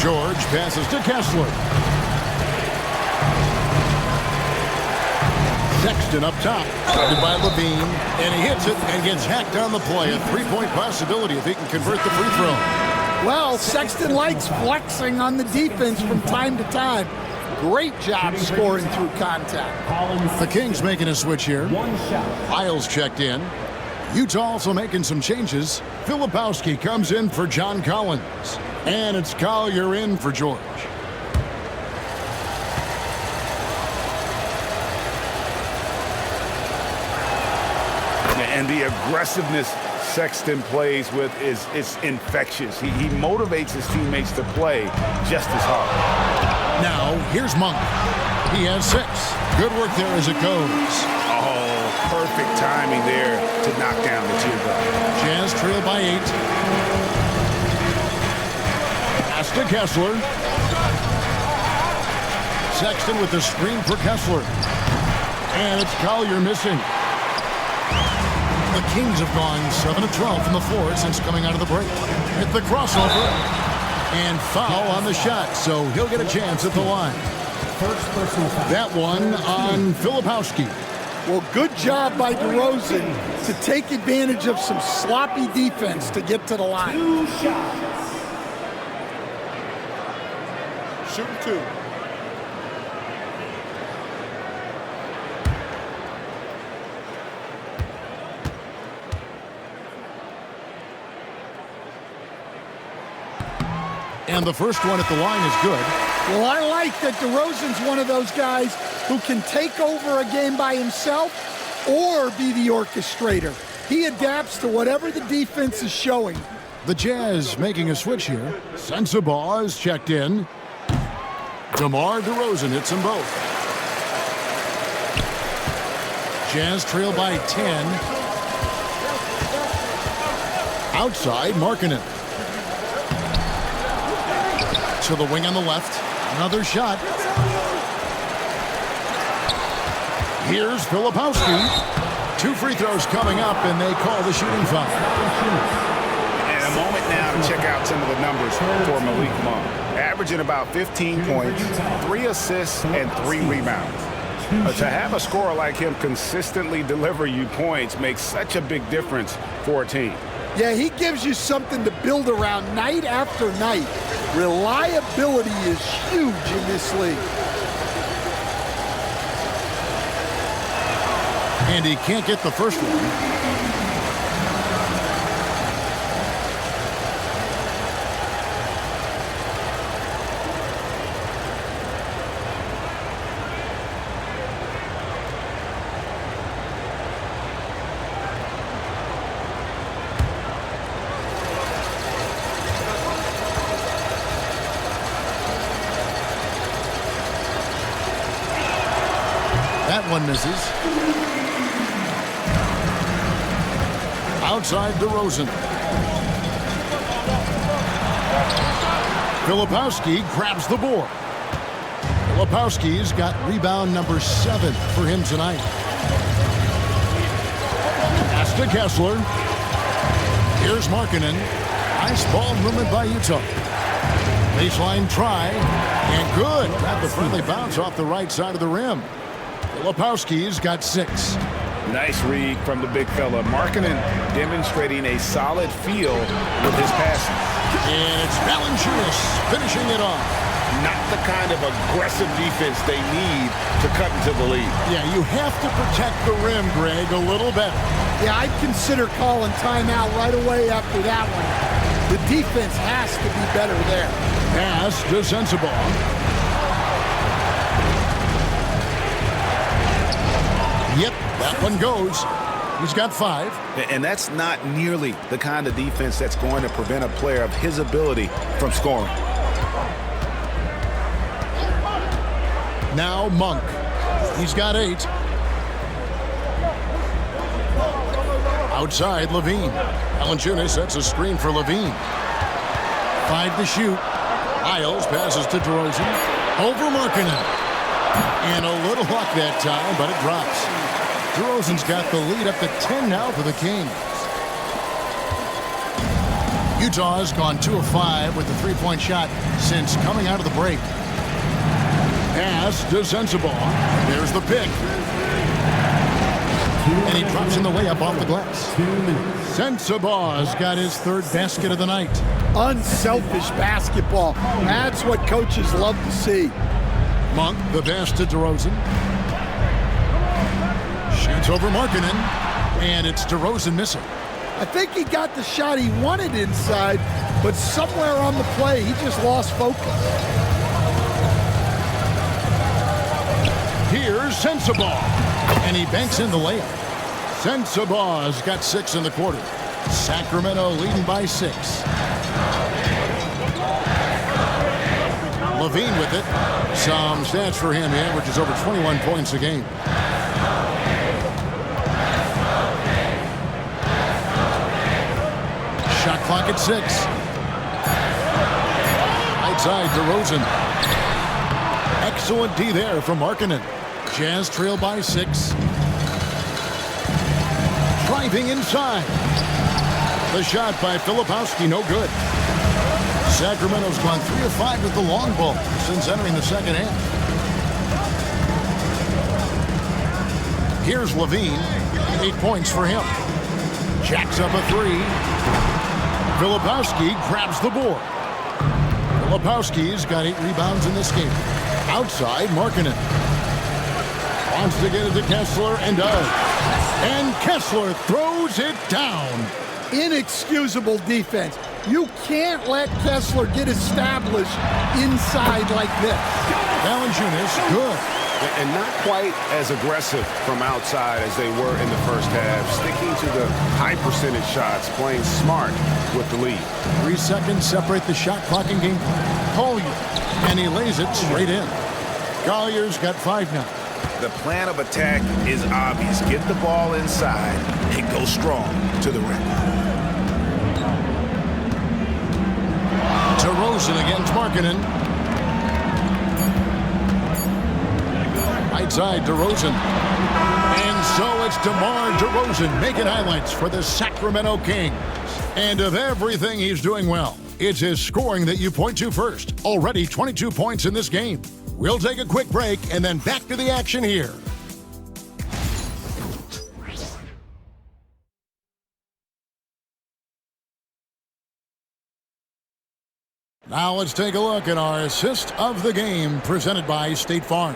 George passes to Kessler. Sexton up top. Guarded by Levine. And he hits it and gets hacked on the play. A 3-point possibility if he can convert the free throw. Well, Sexton likes flexing on the defense from time to time. Great job scoring through contact. The Kings making a switch here. Isles checked in. Utah also making some changes. Filipowski comes in for John Collins. And it's Collier in for George. And the aggressiveness Sexton plays with is infectious. He motivates his teammates to play just as hard. Now, here's Monk. He has 6. Good work there as it goes. Oh, perfect timing there to knock down the 2. Jazz trail by 8. Pass to Kessler. Sexton with the screen for Kessler. And it's Collier missing. The Kings have gone 7 of 12 from the floor since coming out of the break. Hit the crossover. And foul on the shot, so he'll get a chance at the line. That one on Filipowski. Well, good job by DeRozan to take advantage of some sloppy defense to get to the line. 2 shots. Shooting 2. And the first one at the line is good. Well, I like that DeRozan's one of those guys who can take over a game by himself or be the orchestrator. He adapts to whatever the defense is showing. The Jazz making a switch here. Sensabaugh is checked in. DeMar DeRozan hits them both. Jazz trail by 10. Outside, Markkanen. To the wing on the left. Another shot. Here's Filipowski. 2 free throws coming up, and they call the shooting foul. And a moment now to check out some of the numbers for Malik Monk. Averaging about 15 points, 3 assists, and 3 rebounds. To have a scorer like him consistently deliver you points makes such a big difference for a team. Yeah, he gives you something to build around night after night. Reliability is huge in this league. And he can't get the first one. one misses. Outside DeRozan. Filipowski grabs the board. Filipowski's got rebound number 7 for him tonight. Pass to Kessler. Here's Markkanen. Nice ball movement by Utah. Baseline try, and good. Got the friendly bounce off the right side of the rim. Filipowski's got 6. Nice read from the big fella. Markkanen demonstrating a solid feel with his passing. And it's Valanciunas finishing it off. Not the kind of aggressive defense they need to cut into the lead. Yeah, you have to protect the rim, Greg, a little better. Yeah, I'd consider calling timeout right away after that one. The defense has to be better there. Pass to Sensabaugh. Yep, that one goes. He's got 5. And that's not nearly the kind of defense that's going to prevent a player of his ability from scoring. Now Monk. He's got 8. Outside, Levine. Valanciunas sets a screen for Levine. 5 to shoot. Isles passes to DeRozan. Over Markkanen. And a little luck that time, but it drops. DeRozan's got the lead up to 10 now for the Kings. Utah has gone 2 of 5 with the three-point shot since coming out of the break. Pass to Sensabaugh. There's the pick. And he drops in the layup off the glass. Sensabaugh's got his 3rd basket of the night. Unselfish basketball. That's what coaches love to see. Monk, the pass to DeRozan. Shoots over Markkanen. And it's DeRozan missing. I think he got the shot he wanted inside, but somewhere on the play, he just lost focus. Here's Sensabaugh. And he banks in the layup. Sensabaugh's got 6 in the quarter. Sacramento leading by 6. Levine with it. Some stats for him. He averages over 21 points a game. Shot clock at 6. Right side, DeRozan. Excellent D there from Markkanen. Jazz trail by 6. Driving inside. The shot by Filipowski, no good. Sacramento's gone 3 of 5 with the long ball since entering the second half. Here's Levine. 8 points for him. Jacks up a 3. Filipowski grabs the board. Filipowski's got 8 rebounds in this game. Outside, Markkanen. Wants to get it to Kessler and does. And Kessler throws it down. Inexcusable defense. You can't let Kessler get established inside like this. Valanciunas, good. And not quite as aggressive from outside as they were in the first half. Sticking to the high percentage shots, playing smart with the lead. 3 seconds separate the shot clock in game. Collier, and he lays it straight in. Collier's got 5 now. The plan of attack is obvious. Get the ball inside and go strong to the rim. DeRozan against Markkanen. Right side, DeRozan. And so it's DeMar DeRozan making highlights for the Sacramento Kings. And of everything he's doing well, it's his scoring that you point to first. Already 22 points in this game. We'll take a quick break and then back to the action here. Now let's take a look at our assist of the game presented by State Farm.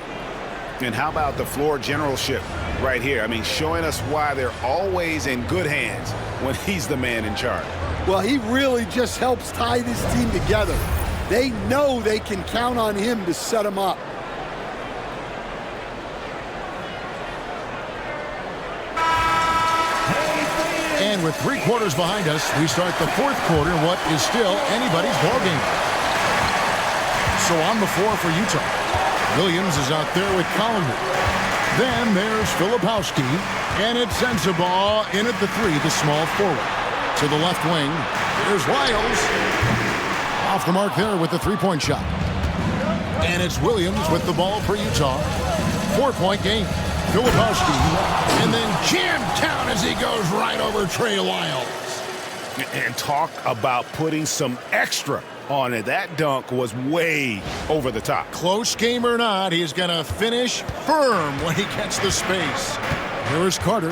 And how about the floor generalship right here? I mean, showing us why they're always in good hands when he's the man in charge. Well, he really just helps tie this team together. They know they can count on him to set them up. And with 3 quarters behind us, we start the 4th quarter in what is still anybody's ballgame. So on the floor for Utah, Williams is out there with Collingwood. Then there's Filipowski, and it's Sensabaugh in at the 3, the small forward. To the left wing, here's Lyles. Off the mark there with the three-point shot. And it's Williams with the ball for Utah. 4-point game. Filipowski, and then jammed down as he goes right over Trey Lyles. And talk about putting some extra on it. That dunk was way over the top. Close game or not, he's going to finish firm when he gets the space. Here is Carter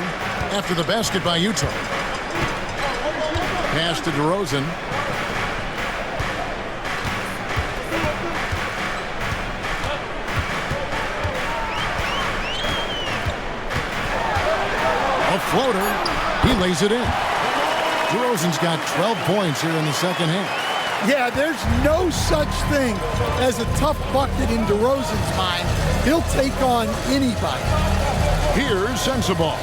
after the basket by Utah. Pass to DeRozan. A floater. He lays it in. DeRozan's got 12 points here in the second half. Yeah, there's no such thing as a tough bucket in DeRozan's mind. He'll take on anybody. Here's Sensabaugh.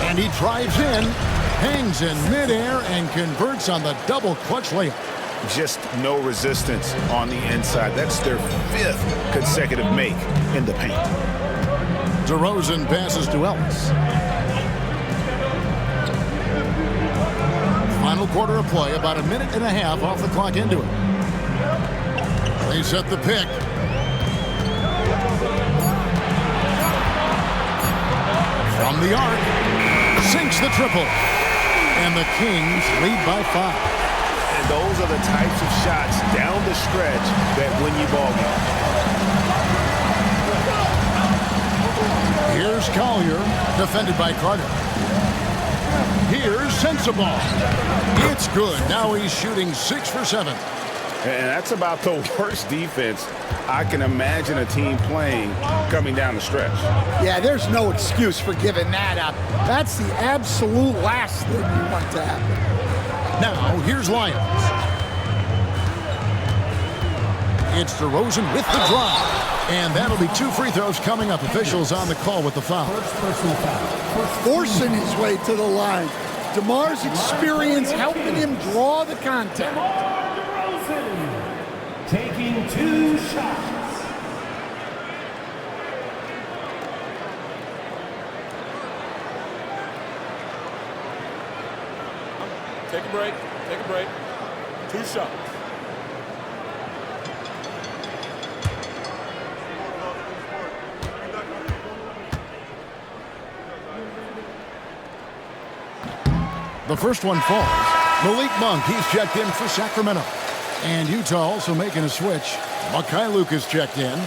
And he drives in, hangs in midair, and converts on the double clutch layup. Just no resistance on the inside. That's their 5th consecutive make in the paint. DeRozan passes to Ellis. Final quarter of play, about a minute and a half off the clock into it. They set the pick. From the arc, sinks the triple. And the Kings lead by 5. And those are the types of shots down the stretch that win you ball games. Here's Collier, defended by Carter. Here's Sensabaugh. It's good. Now he's shooting 6 for 7. And that's about the worst defense I can imagine a team playing coming down the stretch. Yeah, there's no excuse for giving that up. That's the absolute last thing you want to happen. Now, here's Lyons. It's DeRozan with the drive. And that'll be 2 free throws coming up. Officials on the call with the foul. Forcing his way to the line. DeMar's experience helping him draw the contact. Taking 2 shots. Take a break. Take a break. 2 shots. The first one falls. Malik Monk, he's checked in for Sacramento. And Utah also making a switch. Mikhailuk is checked in.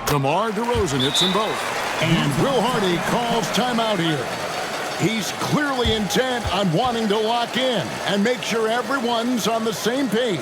DeMar DeRozan hits them both. And Will Hardy calls timeout here. He's clearly intent on wanting to lock in and make sure everyone's on the same page.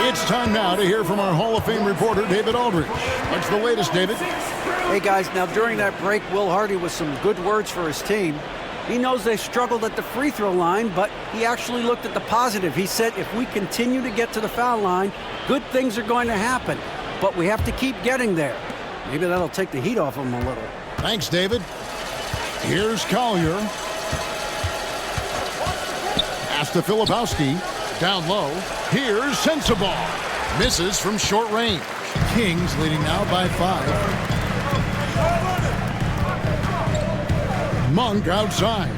It's time now to hear from our Hall of Fame reporter, David Aldridge. What's the latest, David? Hey, guys, now during that break, Will Hardy with some good words for his team. He knows they struggled at the free throw line, but he actually looked at the positive. He said, if we continue to get to the foul line, good things are going to happen, but we have to keep getting there. Maybe that'll take the heat off him a little. Thanks, David. Here's Collier. Pass to Filipowski. Down low. Here's Sensabaugh. Misses from short range. Kings leading now by 5. Monk outside.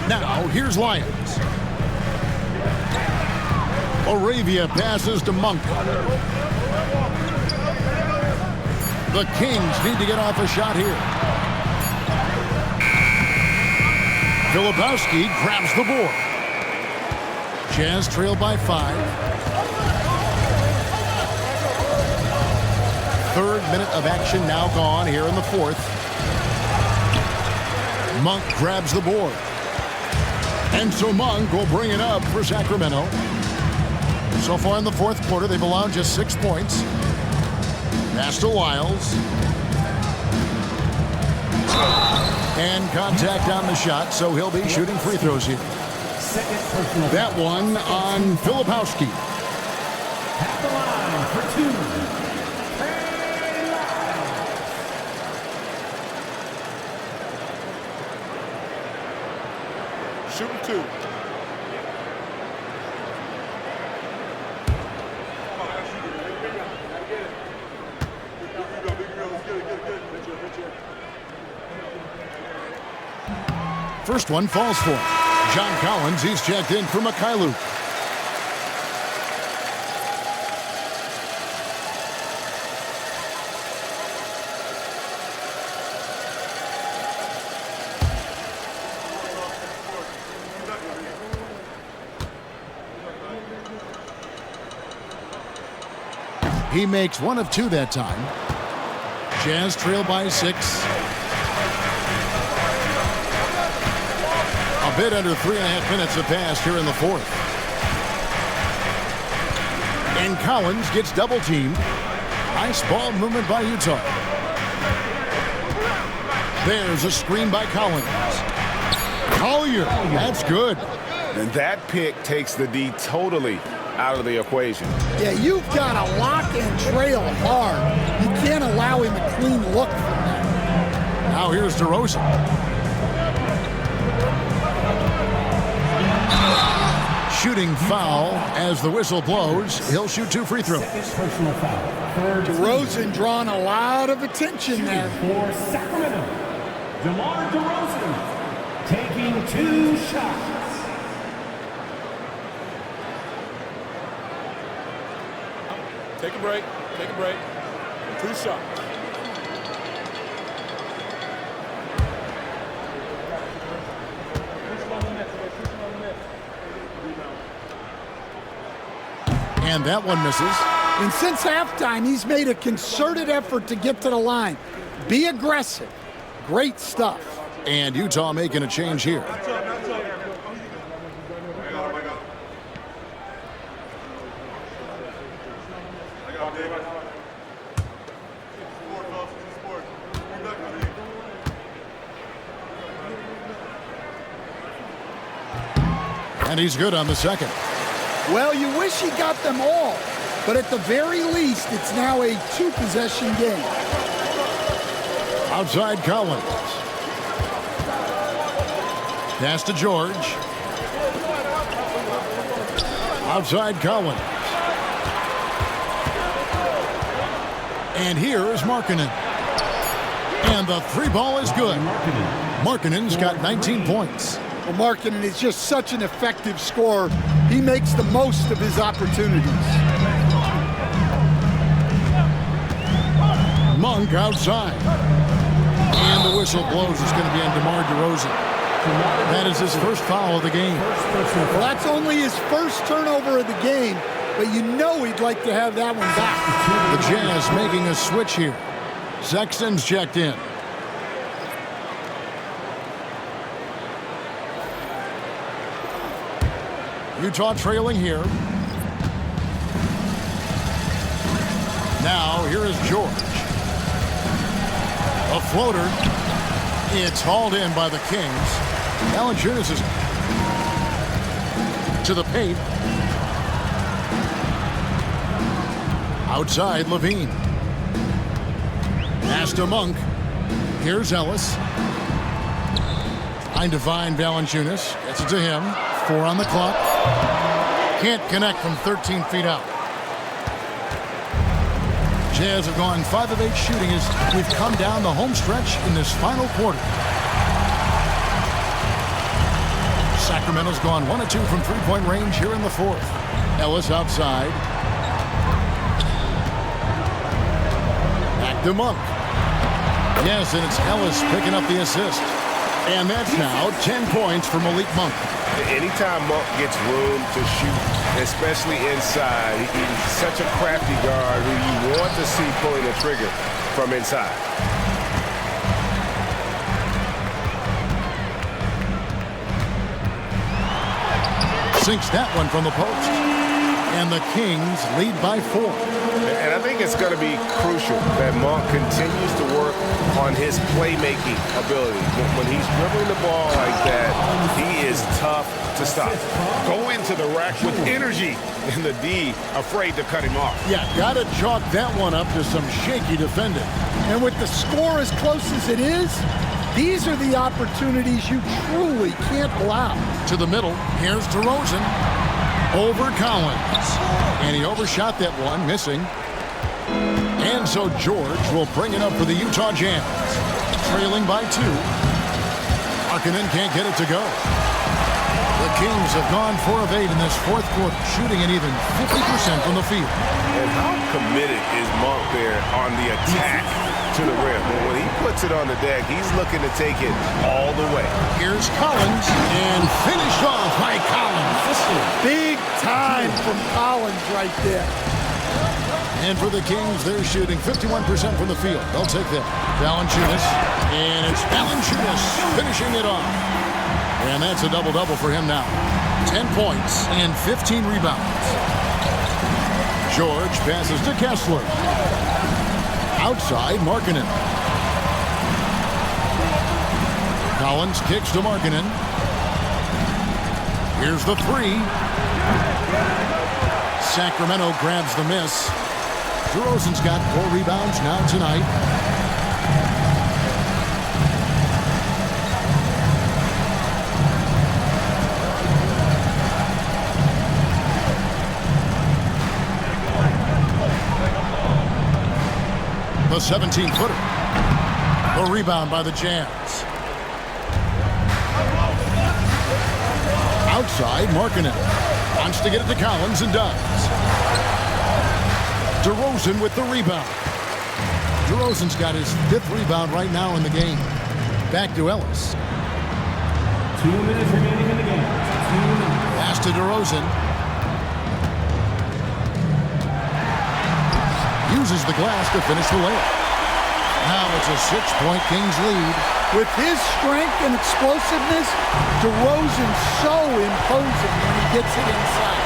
Now here's Lyons. Arabia passes to Monk. The Kings need to get off a shot here. Filipowski grabs the board. Jazz trail by 5. Third minute of action now gone here in the fourth. Monk grabs the board. And so Monk will bring it up for Sacramento. So far in the fourth quarter, they've allowed just 6 points. Pass to Wiles. And contact on the shot, so he'll be shooting free throws here. That one on Filipowski. At the line for 2. Shooting 2. First one falls for him. John Collins, he's checked in for Mikhailuk. He makes 1 of 2 that time. Jazz trail by 6. A bit under 3.5 minutes have passed here in the fourth. And Collins gets double teamed. Nice ball movement by Utah. There's a screen by Collins. Collier, that's good. And that pick takes the D totally out of the equation. Yeah, you've got to lock and trail hard. You can't allow him a clean look from that. Now here's DeRozan. Shooting foul as the whistle blows. He'll shoot 2 free throws. DeRozan drawing a lot of attention there. For Sacramento, DeMar DeRozan taking 2 shots. Take a break. Take a break. 2 shots. And that one misses. And since halftime, he's made a concerted effort to get to the line. Be aggressive. Great stuff. And Utah making a change here. And he's good on the second. Well, you wish he got them all, but at the very least, it's now a 2-possession game. Outside Collins. Pass to George. Outside Collins. And here is Markkanen. And the 3 ball is good. Markkanen's got 19 points. Well, Markkanen is just such an effective scorer. He makes the most of his opportunities. Monk outside. And the whistle blows. It's going to be on DeMar DeRozan. That is his first foul of the game. Well, that's only his first turnover of the game, but you know he'd like to have that one back. The Jazz making a switch here. Sexton's checked in. Utah trailing here. Now, here is George. A floater. It's hauled in by the Kings. Valanciunas is to the paint. Outside, Levine. Pass to Monk. Here's Ellis. Trying to find Valanciunas. Gets it to him. 4 on the clock. Can't connect from 13 feet out. Jazz have gone 5 of 8 shooting as we've come down the home stretch in this final quarter. Sacramento's gone 1 of 2 from three-point range here in the fourth. Ellis outside. Back to Monk. Yes, and it's Ellis picking up the assist. And that's now 10 points for Malik Monk. Anytime Monk gets room to shoot, especially inside, he's such a crafty guard who you want to see pulling the trigger from inside. Sinks that one from the post. And the Kings lead by 4. And I think it's going to be crucial that Monk continues to work on his playmaking ability. When he's dribbling the ball like that, he is tough to stop. Go into the rack with energy, and the D afraid to cut him off. Yeah, got to chalk that one up to some shaky defending. And with the score as close as it is, these are the opportunities you truly can't allow. To the middle, here's DeRozan. Over Collins. And he overshot that one, missing. And so George will bring it up for the Utah Jazz. Trailing by 2. Markkanen can't get it to go. The Kings have gone 4 of 8 in this fourth quarter, shooting an even 50% from the field. And how committed is Monk there on the attack to the rim? When he puts it on the deck, he's looking to take it all the way. Here's Collins, and finished off by Collins. Big time from Collins right there. And for the Kings, they're shooting 51% from the field. They'll take that. Valanciunas, and it's Valanciunas finishing it off. And that's a double-double for him now. 10 points and 15 rebounds. George passes to Kessler. Outside, Markkanen. Collins kicks to Markkanen. Here's the 3. Sacramento grabs the miss. DeRozan's got 4 rebounds now tonight. The 17-footer. The rebound by the Jazz. Outside, Markkanen wants to get it to Collins and does. DeRozan with the rebound. DeRozan's got his 5th rebound right now in the game. Back to Ellis. 2 minutes remaining in the game. 2 minutes. Pass to DeRozan. Uses the glass to finish the layup. Now it's a 6-point Kings lead. With his strength and explosiveness, DeRozan's so imposing when he gets it inside.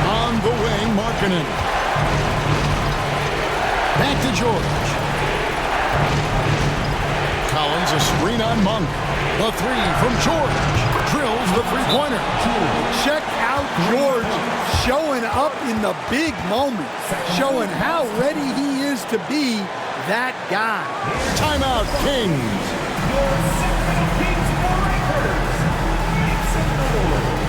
On the wing, Markkanen. Back to George. Collins, a screen on Monk. The 3 from George. Drills the 3-pointer. Check out George showing up in the big moments, showing how ready he is to be that guy. Timeout, Kings. Your Sacramento Kings Warriors. Make some noise.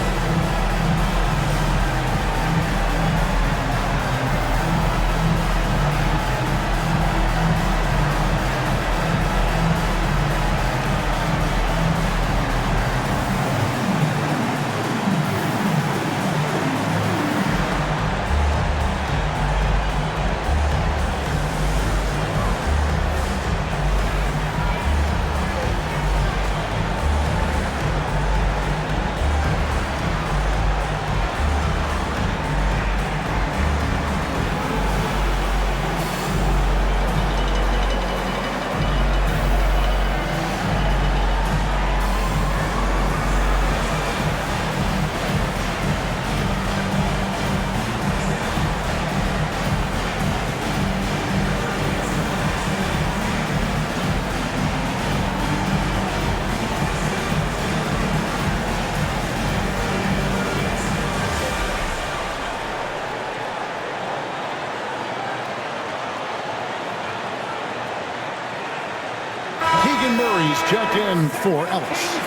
check in for Ellis.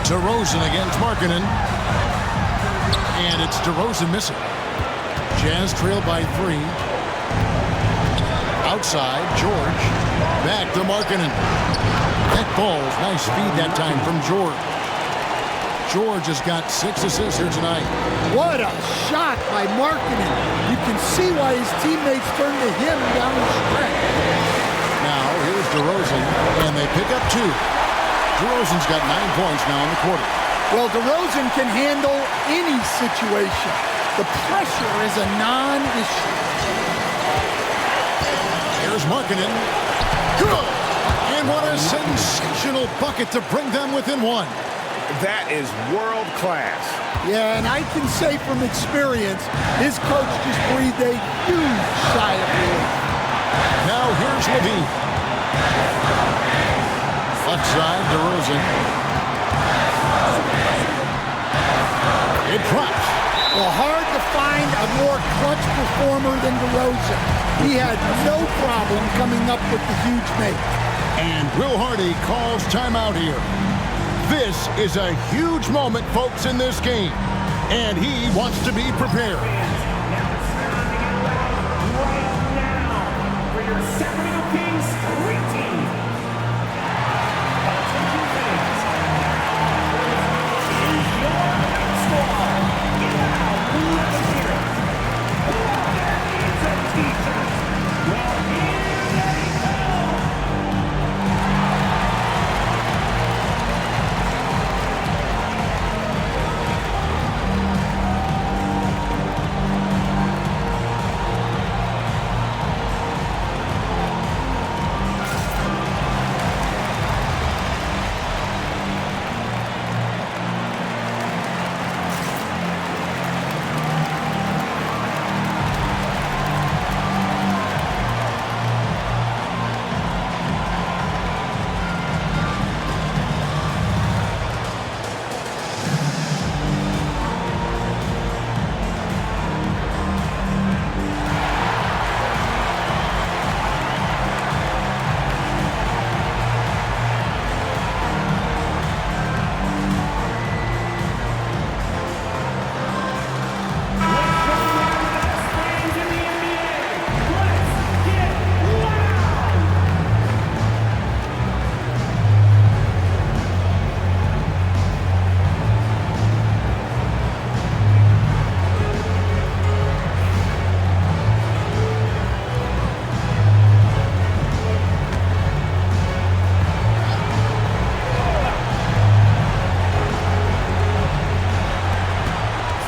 DeRozan against Markkanen. And it's DeRozan missing. Jazz trail by 3. Outside, George. Back to Markkanen. That ball's nice speed that time from George. George has got 6 assists here tonight. What a shot by Markkanen. You can see why his teammates turn to him down the stretch. Now, here's DeRozan, and they pick up 2. DeRozan's got 9 points now in the quarter. Well, DeRozan can handle any situation. The pressure is a non-issue. Here's Markkanen. Good! And what a sensational bucket to bring them within 1. That is world class. Yeah, and I can say from experience, his coach just breathed a huge sigh of relief. Now here's Levine. Left side, DeRozan. It drops. Well, hard to find a more clutch performer than DeRozan. He had no problem coming up with the huge make. And Will Hardy calls timeout here. This is a huge moment, folks, in this game. And he wants to be prepared. Right now, for your Sacramento Kings team. Attention fans. Here's your squad. Get out. Let's hear it. Whoever needs a t-shirt. Well, here they come.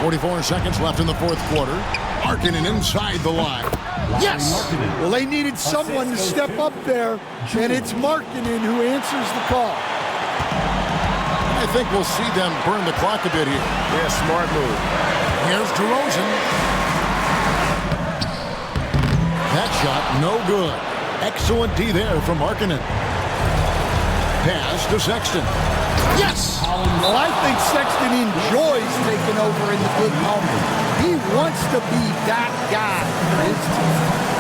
.44 seconds left in the fourth quarter. Markkanen inside the line. Yes! Well, they needed someone to step up there, and it's Markkanen who answers the call. I think we'll see them burn the clock a bit here. Yeah, smart move. Here's DeRozan. That shot, no good. Excellent D there from Markkanen. Pass to Sexton. Yes! Well, I think Sexton enjoys taking over in the big moment. He wants to be that guy for his team.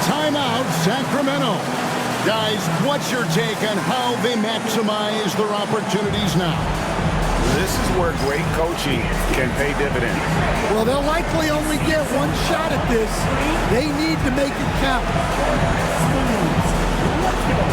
Timeout, Sacramento. Guys, what's your take on how they maximize their opportunities now? This is where great coaching can pay dividends. Well, they'll likely only get one shot at this. They need to make it count. Let's go.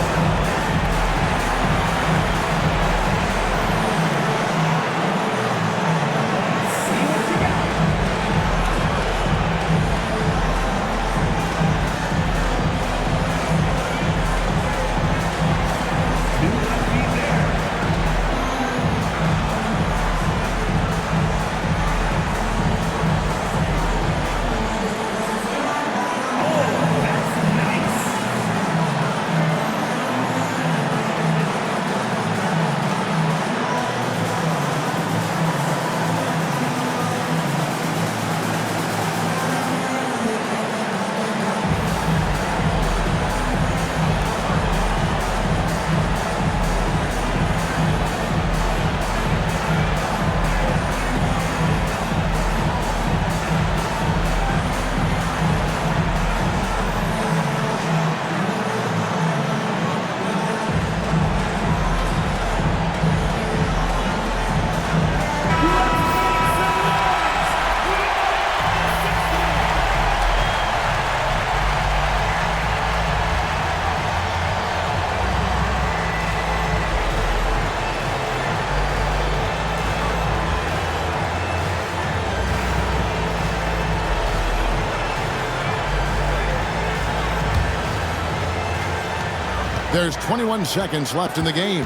There's 21 seconds left in the game.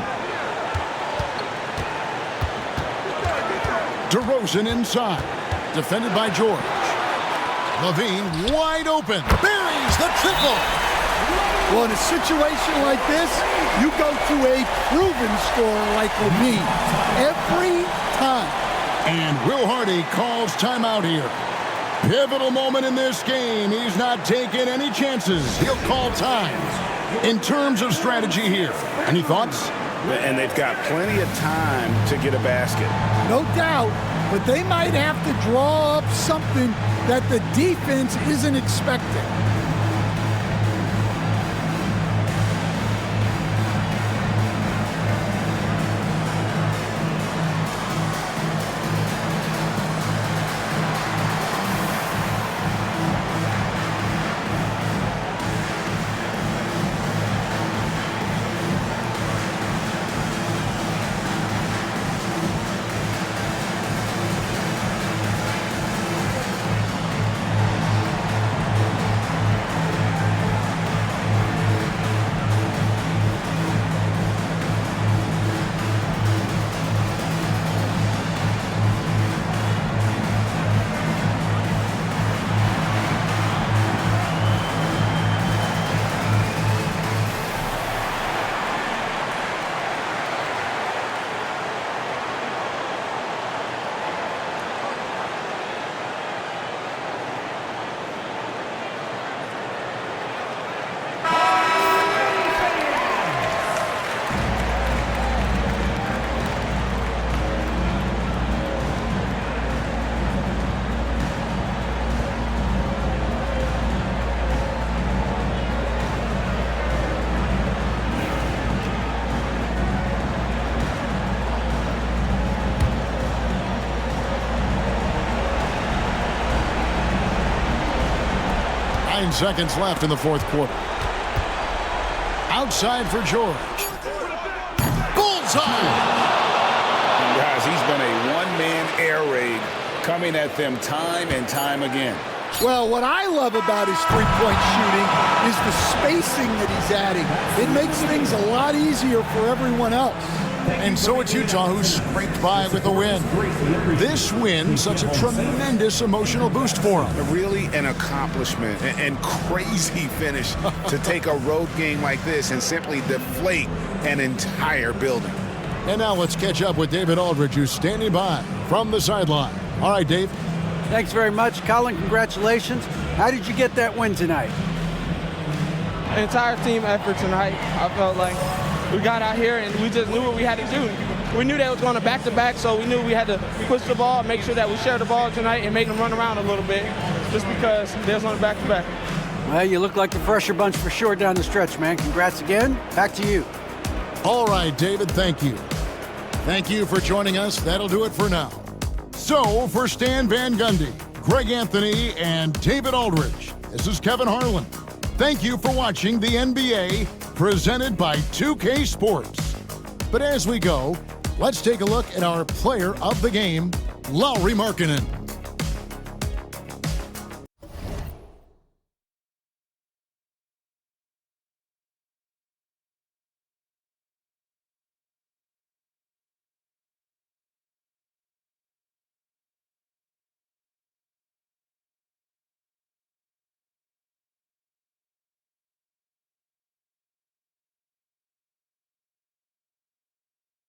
DeRozan inside. Defended by George. Levine wide open. Buries the triple. Well, in a situation like this, you go to a proven scorer like Levine every time. And Will Hardy calls timeout here. Pivotal moment in this game. He's not taking any chances. He'll call time. In terms of strategy here, any thoughts? And they've got plenty of time to get a basket. No doubt, but they might have to draw up something that the defense isn't expecting. Seconds left in the fourth quarter. Outside for George. Bullseye! Guys, he's been a one-man air raid coming at them time and time again. Well, what I love about his three-point shooting is the spacing that he's adding. It makes things a lot easier for everyone else. And so it's Utah who scraped by with a win. This win, such a tremendous emotional boost for them. Really an accomplishment and crazy finish to take a road game like this and simply deflate an entire building. And now let's catch up with David Aldridge, who's standing by from the sideline. All right, Dave. Thanks very much, Colin. Congratulations. How did you get that win tonight? Entire team effort tonight. I felt like we got out here and we just knew what we had to do. We knew they was going to back-to-back, so we knew we had to push the ball, make sure that we shared the ball tonight and make them run around a little bit just because they was on a back-to-back. Well, you look like the fresher bunch for sure down the stretch, man. Congrats again. Back to you. All right, David, thank you. Thank you for joining us. That'll do it for now. So, for Stan Van Gundy, Greg Anthony, and David Aldridge, this is Kevin Harlan. Thank you for watching the NBA presented by 2K Sports. But as we go, let's take a look at our player of the game, Lauri Markkanen.